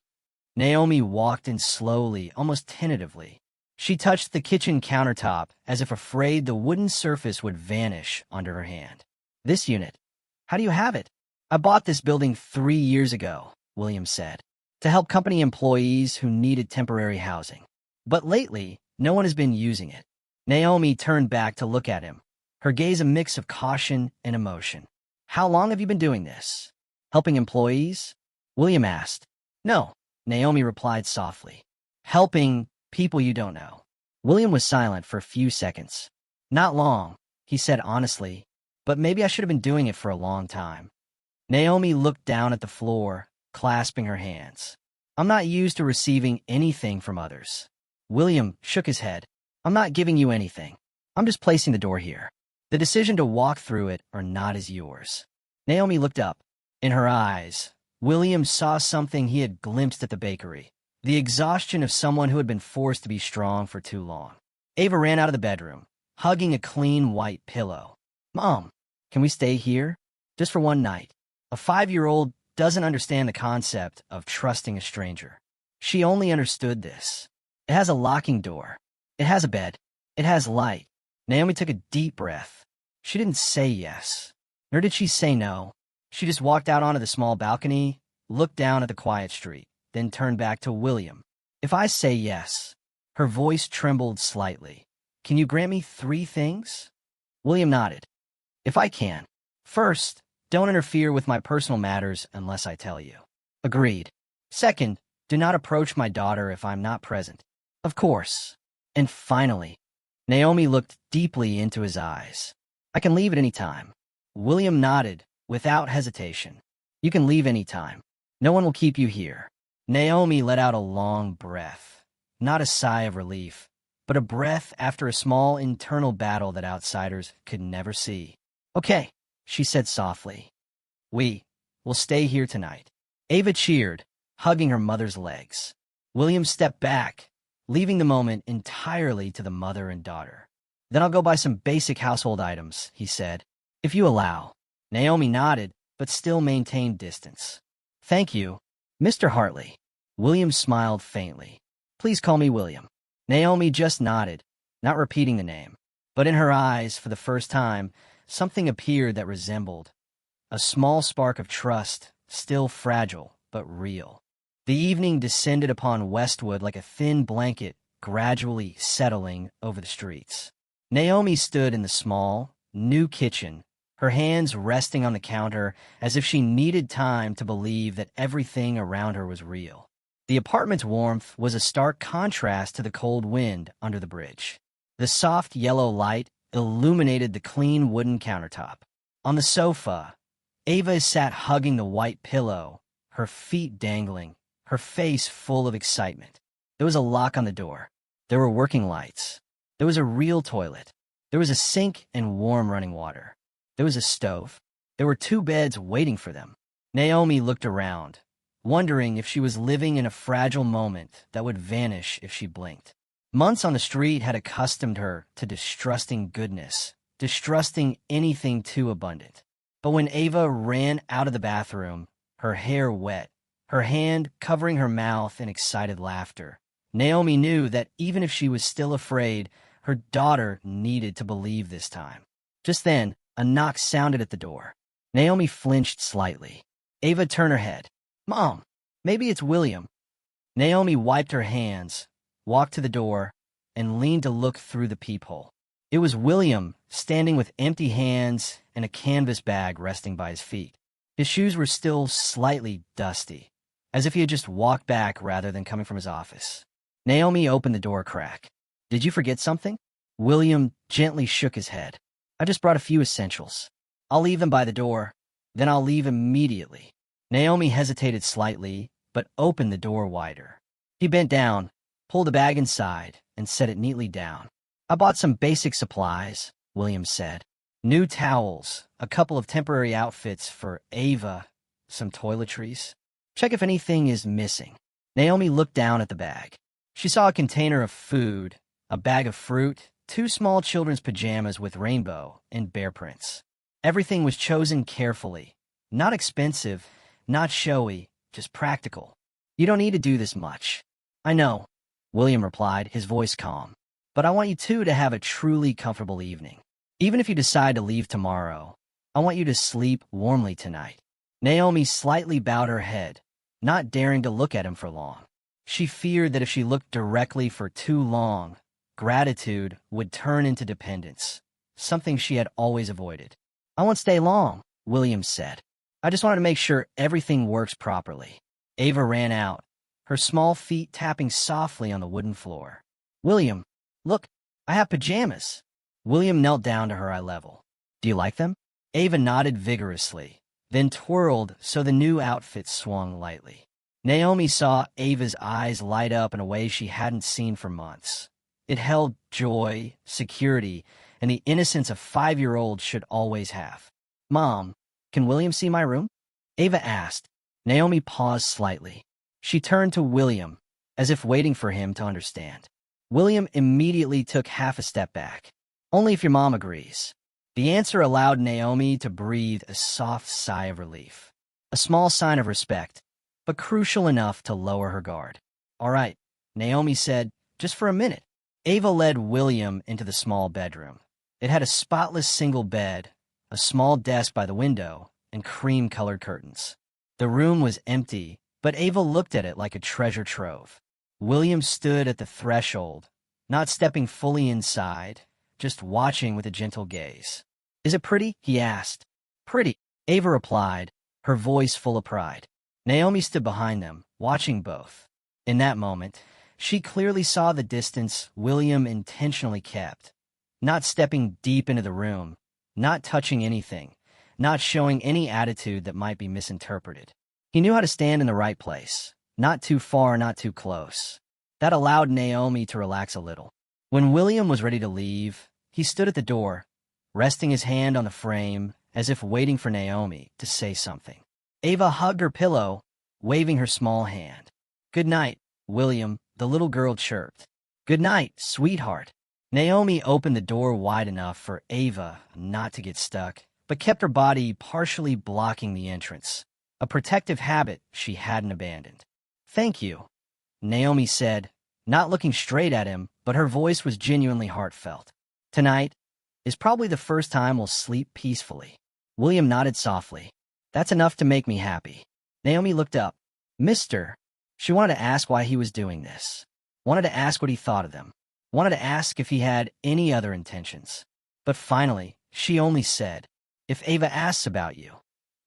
Naomi walked in slowly, almost tentatively. She touched the kitchen countertop as if afraid the wooden surface would vanish under her hand. This unit, how do you have it? I bought this building 3 years ago, William said, to help company employees who needed temporary housing. But lately, no one has been using it. Naomi turned back to look at him, her gaze a mix of caution and emotion. How long have you been doing this? Helping employees? William asked. No, Naomi replied softly. Helping people you don't know. William was silent for a few seconds. Not long, he said honestly, but maybe I should have been doing it for a long time. Naomi looked down at the floor, clasping her hands. I'm not used to receiving anything from others. William shook his head. I'm not giving you anything. I'm just placing the door here. The decision to walk through it or not is yours. Naomi looked up. In her eyes, William saw something he had glimpsed at the bakery. The exhaustion of someone who had been forced to be strong for too long. Ava ran out of the bedroom, hugging a clean white pillow. Mom, can we stay here? Just for one night. A 5-year-old doesn't understand the concept of trusting a stranger. She only understood this. It has a locking door. It has a bed. It has light. Naomi took a deep breath. She didn't say yes, nor did she say no. She just walked out onto the small balcony, looked down at the quiet street, then turned back to William. If I say yes, her voice trembled slightly. Can you grant me 3 things? William nodded. If I can. First, don't interfere with my personal matters unless I tell you. Agreed. Second, do not approach my daughter if I'm not present. Of course. And finally, Naomi looked deeply into his eyes. I can leave at any time. William nodded without hesitation. You can leave any time. No one will keep you here. Naomi let out a long breath. Not a sigh of relief, but a breath after a small internal battle that outsiders could never see. Okay, she said softly. We will stay here tonight. Ava cheered, hugging her mother's legs. William stepped back, leaving the moment entirely to the mother and daughter. Then I'll go buy some basic household items, he said. If you allow. Naomi nodded, but still maintained distance. Thank you, Mr. Hartley. William smiled faintly. Please call me William. Naomi just nodded, not repeating the name. But in her eyes, for the first time, something appeared that resembled a small spark of trust, still fragile, but real. The evening descended upon Westwood like a thin blanket, gradually settling over the streets. Naomi stood in the small, new kitchen, her hands resting on the counter as if she needed time to believe that everything around her was real. The apartment's warmth was a stark contrast to the cold wind under the bridge. The soft yellow light illuminated the clean wooden countertop. On the sofa, Ava sat hugging the white pillow, her feet dangling, her face full of excitement. There was a lock on the door. There were working lights. There was a real toilet. There was a sink and warm running water. There was a stove. There were 2 beds waiting for them. Naomi looked around, wondering if she was living in a fragile moment that would vanish if she blinked. Months on the street had accustomed her to distrusting goodness, distrusting anything too abundant. But when Ava ran out of the bathroom, her hair wet, her hand covering her mouth in excited laughter, Naomi knew that even if she was still afraid, her daughter needed to believe this time. Just then, a knock sounded at the door. Naomi flinched slightly. Ava turned her head. Mom, maybe it's William. Naomi wiped her hands, walked to the door, and leaned to look through the peephole. It was William, standing with empty hands and a canvas bag resting by his feet. His shoes were still slightly dusty, as if he had just walked back rather than coming from his office. Naomi opened the door crack. Did you forget something? William gently shook his head. I just brought a few essentials. I'll leave them by the door, then I'll leave immediately. Naomi hesitated slightly, but opened the door wider. He bent down, pulled the bag inside, and set it neatly down. I bought some basic supplies, William said. New towels, a couple of temporary outfits for Ava, some toiletries. Check if anything is missing. Naomi looked down at the bag. She saw a container of food, a bag of fruit, 2 small children's pajamas with rainbow and bear prints. Everything was chosen carefully. Not expensive, not showy, just practical. You don't need to do this much. I know, William replied, his voice calm. But I want you two to have a truly comfortable evening. Even if you decide to leave tomorrow, I want you to sleep warmly tonight. Naomi slightly bowed her head, not daring to look at him for long. She feared that if she looked directly for too long, gratitude would turn into dependence, something she had always avoided. I won't stay long, William said. I just wanted to make sure everything works properly. Ava ran out, her small feet tapping softly on the wooden floor. William, look, I have pajamas. William knelt down to her eye level. Do you like them? Ava nodded vigorously, then twirled so the new outfit swung lightly. Naomi saw Ava's eyes light up in a way she hadn't seen for months. It held joy, security, and the innocence a 5-year-old should always have. Mom, can William see my room? Ava asked. Naomi paused slightly. She turned to William, as if waiting for him to understand. William immediately took half a step back. Only if your mom agrees. The answer allowed Naomi to breathe a soft sigh of relief. A small sign of respect, but crucial enough to lower her guard. All right, Naomi said, just for a minute. Ava led William into the small bedroom. It had a spotless single bed, a small desk by the window, and cream-colored curtains. The room was empty, but Ava looked at it like a treasure trove. William stood at the threshold, not stepping fully inside, just watching with a gentle gaze. Is it pretty? He asked. Pretty, Ava replied, her voice full of pride. Naomi stood behind them, watching both. In that moment, she clearly saw the distance William intentionally kept, not stepping deep into the room, not touching anything, not showing any attitude that might be misinterpreted. He knew how to stand in the right place, not too far, not too close. That allowed Naomi to relax a little. When William was ready to leave, he stood at the door, resting his hand on the frame as if waiting for Naomi to say something. Ava hugged her pillow, waving her small hand. Good night, William, the little girl chirped. "Good night, sweetheart." Naomi opened the door wide enough for Ava not to get stuck, but kept her body partially blocking the entrance, a protective habit she hadn't abandoned. "Thank you," Naomi said, not looking straight at him, but her voice was genuinely heartfelt. "Tonight is probably the first time we'll sleep peacefully." William nodded softly. "That's enough to make me happy." Naomi looked up. "Mister." She wanted to ask why he was doing this. Wanted to ask what he thought of them. Wanted to ask if he had any other intentions. But finally, she only said, "If Ava asks about you,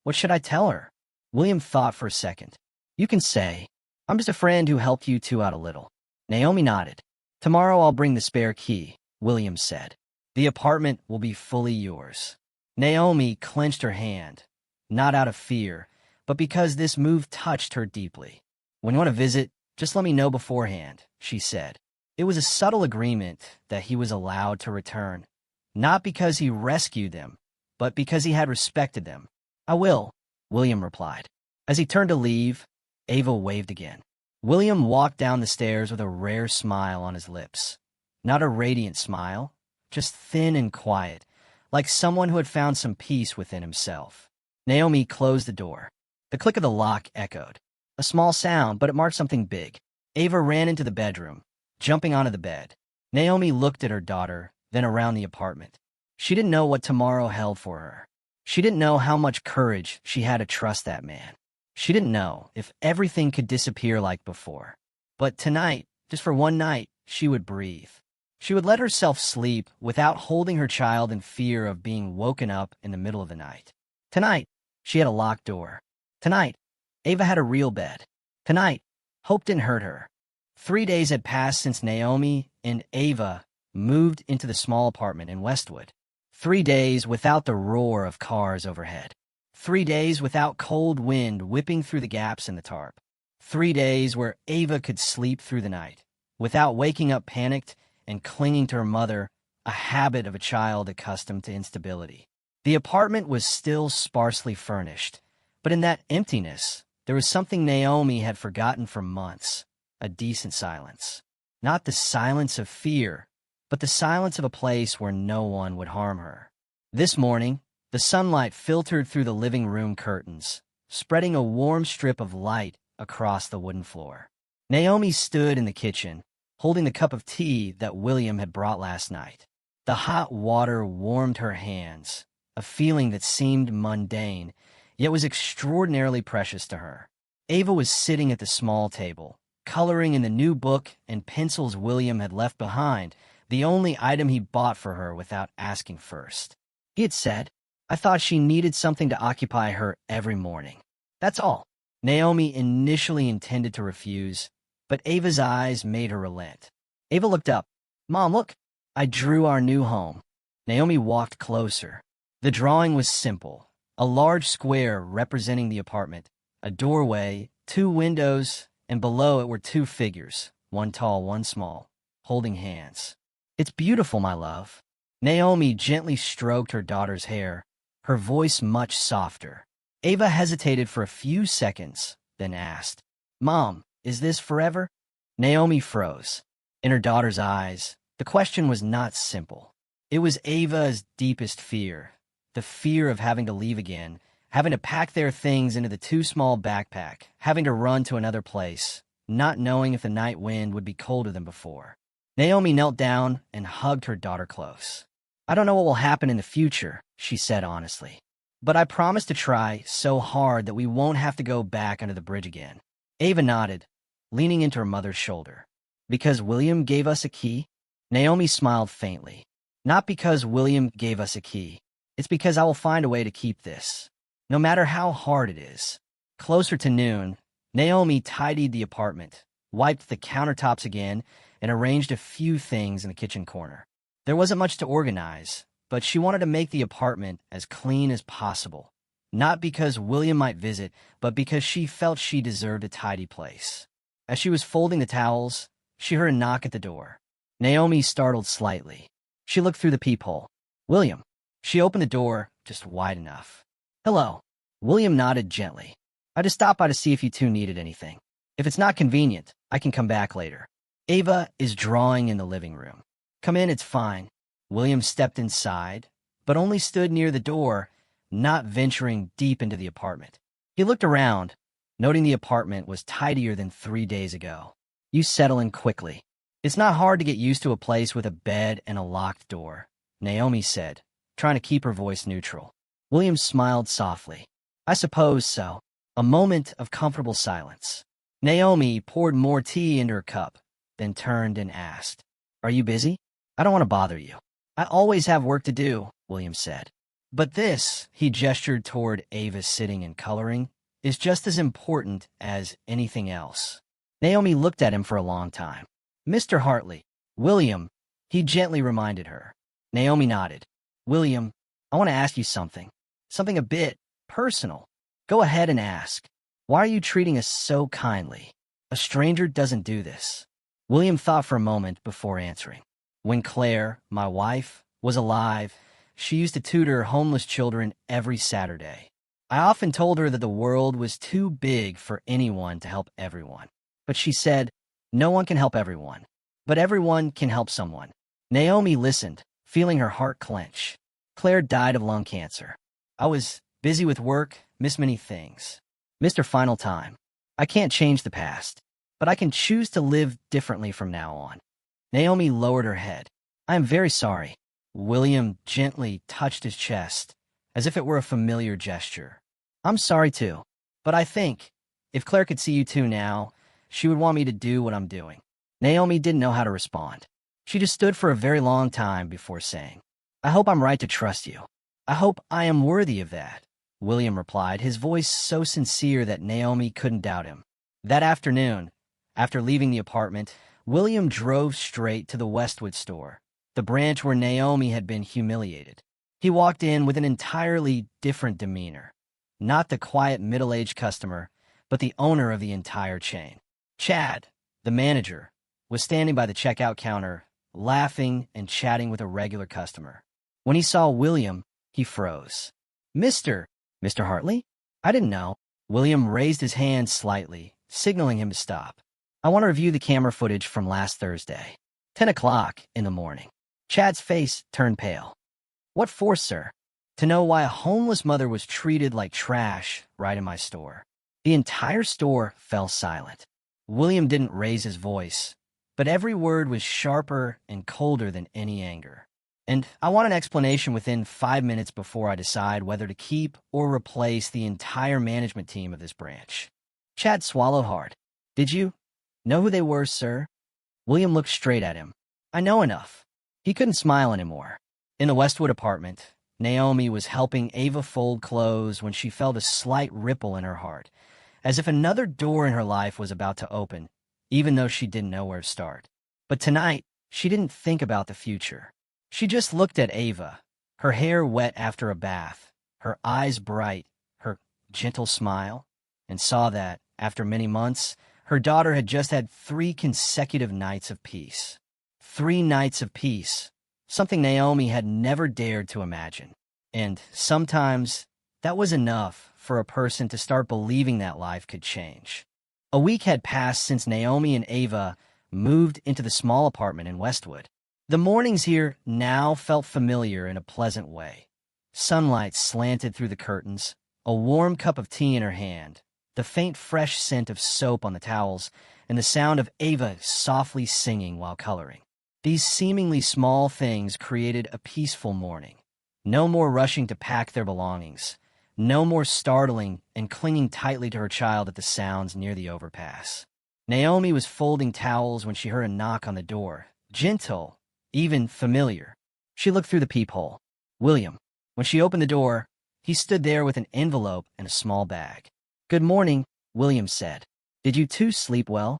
what should I tell her?" William thought for a second. "You can say, I'm just a friend who helped you two out a little." Naomi nodded. "Tomorrow I'll bring the spare key," William said. "The apartment will be fully yours." Naomi clenched her hand, not out of fear, but because this move touched her deeply. "When you want to visit, just let me know beforehand," she said. It was a subtle agreement that he was allowed to return, not because he rescued them, but because he had respected them. "I will," William replied. As he turned to leave, Ava waved again. William walked down the stairs with a rare smile on his lips. Not a radiant smile, just thin and quiet, like someone who had found some peace within himself. Naomi closed the door. The click of the lock echoed. A small sound, but it marked something big. Ava ran into the bedroom, jumping onto the bed. Naomi looked at her daughter, then around the apartment. She didn't know what tomorrow held for her. She didn't know how much courage she had to trust that man. She didn't know if everything could disappear like before. But tonight, just for one night, she would breathe. She would let herself sleep without holding her child in fear of being woken up in the middle of the night. Tonight, she had a locked door. Tonight, Ava had a real bed. Tonight, hope didn't hurt her. 3 days had passed since Naomi and Ava moved into the small apartment in Westwood. 3 days without the roar of cars overhead. 3 days without cold wind whipping through the gaps in the tarp. 3 days where Ava could sleep through the night, without waking up panicked and clinging to her mother, a habit of a child accustomed to instability. The apartment was still sparsely furnished, but in that emptiness, there was something Naomi had forgotten for months. A decent silence. Not the silence of fear, but the silence of a place where no one would harm her. This morning, the sunlight filtered through the living room curtains, spreading a warm strip of light across the wooden floor. Naomi stood in the kitchen, holding the cup of tea that William had brought last night. The hot water warmed her hands, a feeling that seemed mundane, yet was extraordinarily precious to her. Ava was sitting at the small table, coloring in the new book and pencils William had left behind, the only item he bought for her without asking first. He had said, "I thought she needed something to occupy her every morning. That's all." Naomi initially intended to refuse, but Ava's eyes made her relent. Ava looked up. "Mom, look, I drew our new home." Naomi walked closer. The drawing was simple, a large square representing the apartment, a doorway, 2 windows, and below it were 2 figures, one tall, one small, holding hands. "It's beautiful, my love." Naomi gently stroked her daughter's hair, her voice much softer. Ava hesitated for a few seconds, then asked, "Mom, is this forever?" Naomi froze. In her daughter's eyes, the question was not simple. It was Ava's deepest fear, the fear of having to leave again, having to pack their things into the too small backpack, having to run to another place, not knowing if the night wind would be colder than before. Naomi knelt down and hugged her daughter close. "I don't know what will happen in the future," she said honestly, "but I promise to try so hard that we won't have to go back under the bridge again." Ava nodded, leaning into her mother's shoulder. "Because William gave us a key?" Naomi smiled faintly. "Not because William gave us a key. It's because I will find a way to keep this, no matter how hard it is." Closer to noon, Naomi tidied the apartment, wiped the countertops again, and arranged a few things in the kitchen corner. There wasn't much to organize, but she wanted to make the apartment as clean as possible, not because William might visit, but because she felt she deserved a tidy place. As she was folding the towels, she heard a knock at the door. Naomi startled slightly. She looked through the peephole. "William." She opened the door just wide enough. "Hello." William nodded gently. "I just stopped by to see if you two needed anything. If it's not convenient, I can come back later. Ava is drawing in the living room. Come in, it's fine. William stepped inside, but only stood near the door, not venturing deep into the apartment. He looked around, noting the apartment was tidier than 3 days ago. You settle in quickly. It's not hard to get used to a place with a bed and a locked door, Naomi said, trying to keep her voice neutral. William smiled softly. I suppose so. A moment of comfortable silence. Naomi poured more tea into her cup, then turned and asked, Are you busy? I don't want to bother you. I always have work to do, William said. But this, he gestured toward Ava sitting and coloring, is just as important as anything else. Naomi looked at him for a long time. Mr. Hartley. William, he gently reminded her. Naomi nodded. William, I want to ask you something. Something a bit personal. Go ahead and ask. Why are you treating us so kindly? A stranger doesn't do this. William thought for a moment before answering. When Claire, my wife, was alive, she used to tutor homeless children every Saturday. I often told her that the world was too big for anyone to help everyone. But she said, no one can help everyone, but everyone can help someone. Naomi listened, feeling her heart clench. Claire died of lung cancer. I was busy with work, missed many things. Missed her final time. I can't change the past, but I can choose to live differently from now on. Naomi lowered her head. I am very sorry. William gently touched his chest, as if it were a familiar gesture. I'm sorry too, but I think, if Claire could see you two now, she would want me to do what I'm doing. Naomi didn't know how to respond. She just stood for a very long time before saying, I hope I'm right to trust you. I hope I am worthy of that, William replied, his voice so sincere that Naomi couldn't doubt him. That afternoon, after leaving the apartment, William drove straight to the Westwood store, the branch where Naomi had been humiliated. He walked in with an entirely different demeanor. Not the quiet middle-aged customer, but the owner of the entire chain. Chad, the manager, was standing by the checkout counter, laughing and chatting with a regular customer. When he saw William, he froze. Mr. Hartley? I didn't know. William raised his hand slightly, signaling him to stop. I want to review the camera footage from last Thursday. 10 o'clock in the morning. Chad's face turned pale. What for, sir? To know why a homeless mother was treated like trash right in my store. The entire store fell silent. William didn't raise his voice, but every word was sharper and colder than any anger. And I want an explanation within 5 minutes before I decide whether to keep or replace the entire management team of this branch. Chad swallowed hard. Did you know who they were, sir? William looked straight at him. I know enough. He couldn't smile anymore. In the Westwood apartment, Naomi was helping Ava fold clothes when she felt a slight ripple in her heart, as if another door in her life was about to open, even though she didn't know where to start. But tonight, she didn't think about the future. She just looked at Ava, her hair wet after a bath, her eyes bright, her gentle smile, and saw that, after many months, her daughter had just had 3 consecutive nights of peace. 3 nights of peace, something Naomi had never dared to imagine. And sometimes, that was enough for a person to start believing that life could change. A week had passed since Naomi and Ava moved into the small apartment in Westwood. The mornings here now felt familiar in a pleasant way. Sunlight slanted through the curtains, a warm cup of tea in her hand, the faint fresh scent of soap on the towels, and the sound of Ava softly singing while coloring. These seemingly small things created a peaceful morning. No more rushing to pack their belongings. No more startling and clinging tightly to her child at the sounds near the overpass. Naomi was folding towels when she heard a knock on the door. Gentle, even familiar. She looked through the peephole. William. When she opened the door, he stood there with an envelope and a small bag. Good morning, William said. Did you two sleep well?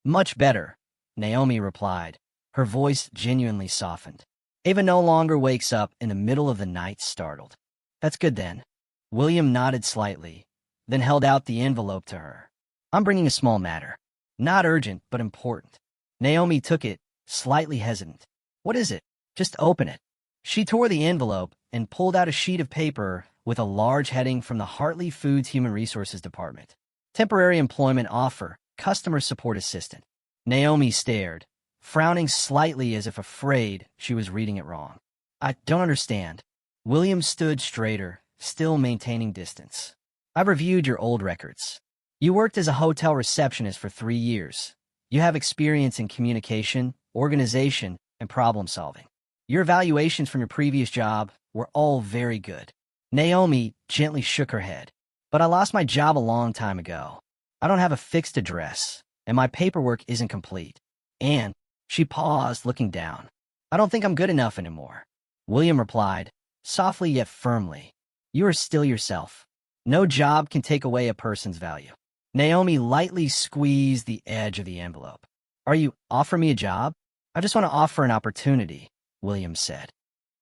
Much better, Naomi replied. Her voice genuinely softened. Ava no longer wakes up in the middle of the night startled. That's good then. William nodded slightly, then held out the envelope to her. I'm bringing a small matter. Not urgent, but important. Naomi took it, slightly hesitant. What is it? Just open it. She tore the envelope and pulled out a sheet of paper with a large heading from the Hartley Foods Human Resources Department. Temporary employment offer, customer support assistant. Naomi stared, frowning slightly as if afraid she was reading it wrong. I don't understand. William stood straighter, still maintaining distance. I've reviewed your old records. You worked as a hotel receptionist for 3 years. You have experience in communication, organization, and problem solving. Your evaluations from your previous job were all very good. Naomi gently shook her head. But I lost my job a long time ago. I don't have a fixed address, and my paperwork isn't complete. And she paused, looking down. I don't think I'm good enough anymore. William replied, softly yet firmly. You are still yourself. No job can take away a person's value. Naomi lightly squeezed the edge of the envelope. Are you offering me a job? I just want to offer an opportunity, William said.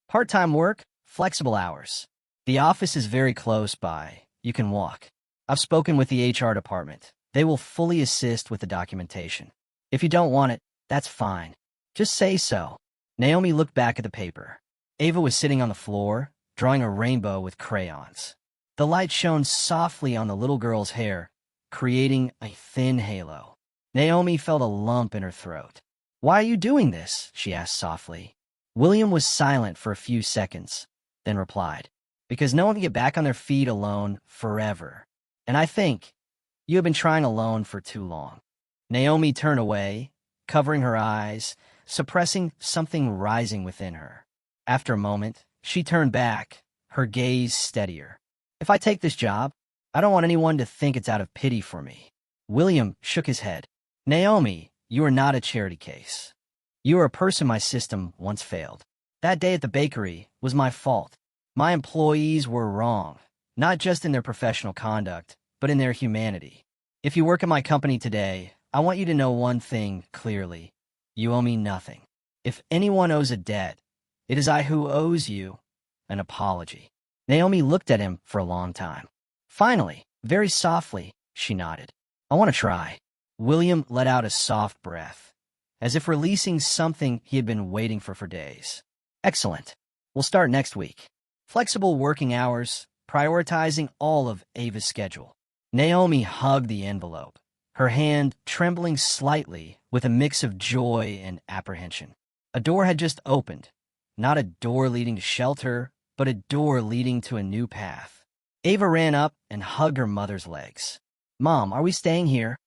Part-time work, flexible hours. The office is very close by. You can walk. I've spoken with the HR department. They will fully assist with the documentation. If you don't want it, that's fine. Just say so. Naomi looked back at the paper. Ava was sitting on the floor, drawing a rainbow with crayons. The light shone softly on the little girl's hair, creating a thin halo. Naomi felt a lump in her throat. Why are you doing this? She asked softly. William was silent for a few seconds, then replied, because no one can get back on their feet alone forever. And I think you have been trying alone for too long. Naomi turned away, covering her eyes, suppressing something rising within her. After a moment, she turned back, her gaze steadier. If I take this job, I don't want anyone to think it's out of pity for me. William shook his head. Naomi, you are not a charity case. You are a person my system once failed. That day at the bakery was my fault. My employees were wrong, not just in their professional conduct, but in their humanity. If you work at my company today, I want you to know one thing clearly. You owe me nothing. If anyone owes a debt, it is I who owes you an apology. Naomi looked at him for a long time. Finally, very softly, she nodded. I want to try. William let out a soft breath, as if releasing something he had been waiting for days. Excellent. We'll start next week. Flexible working hours, prioritizing all of Ava's schedule. Naomi hugged the envelope, her hand trembling slightly with a mix of joy and apprehension. A door had just opened, not a door leading to shelter, but a door leading to a new path. Ava ran up and hugged her mother's legs. Mom, are we staying here?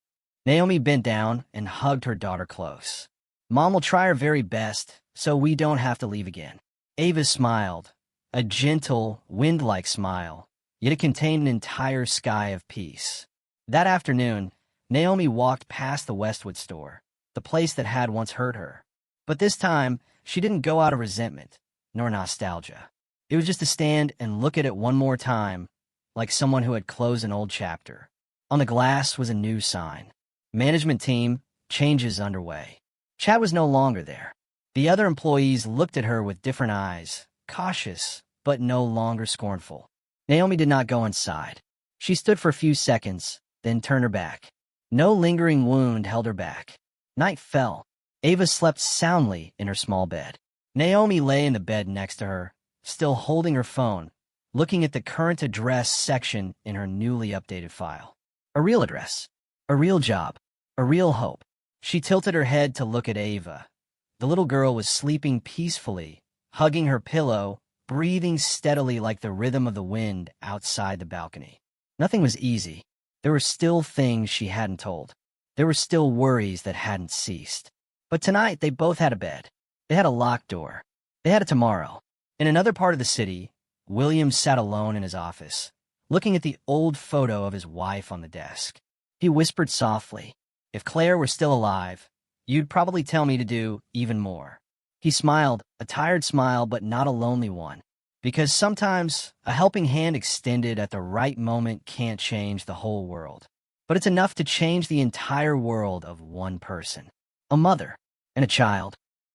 Naomi bent down and hugged her daughter close. Mom will try her very best, so we don't have to leave again. Ava smiled, a gentle, wind-like smile, yet it contained an entire sky of peace. That afternoon, Naomi walked past the Westwood store, the place that had once hurt her. But this time, she didn't go out of resentment, nor nostalgia. It was just to stand and look at it one more time, like someone who had closed an old chapter. On the glass was a new sign. Management team, changes underway. Chad was no longer there. The other employees looked at her with different eyes, cautious, but no longer scornful. Naomi did not go inside. She stood for a few seconds, then turned her back. No lingering wound held her back. Night fell. Ava slept soundly in her small bed. Naomi lay in the bed next to her, still holding her phone, looking at the current address section in her newly updated file. A real address. A real job. A real hope. She tilted her head to look at Ava. The little girl was sleeping peacefully, hugging her pillow, breathing steadily like the rhythm of the wind outside the balcony. Nothing was easy. There were still things she hadn't told. There were still worries that hadn't ceased. But tonight, they both had a bed. They had a locked door. They had a tomorrow. In another part of the city, William sat alone in his office, looking at the old photo of his wife on the desk. He whispered softly, if Claire were still alive, you'd probably tell me to do even more. He smiled, a tired smile, but not a lonely one, because sometimes a helping hand extended at the right moment can't change the whole world. But it's enough to change the entire world of one person. A mother and a child.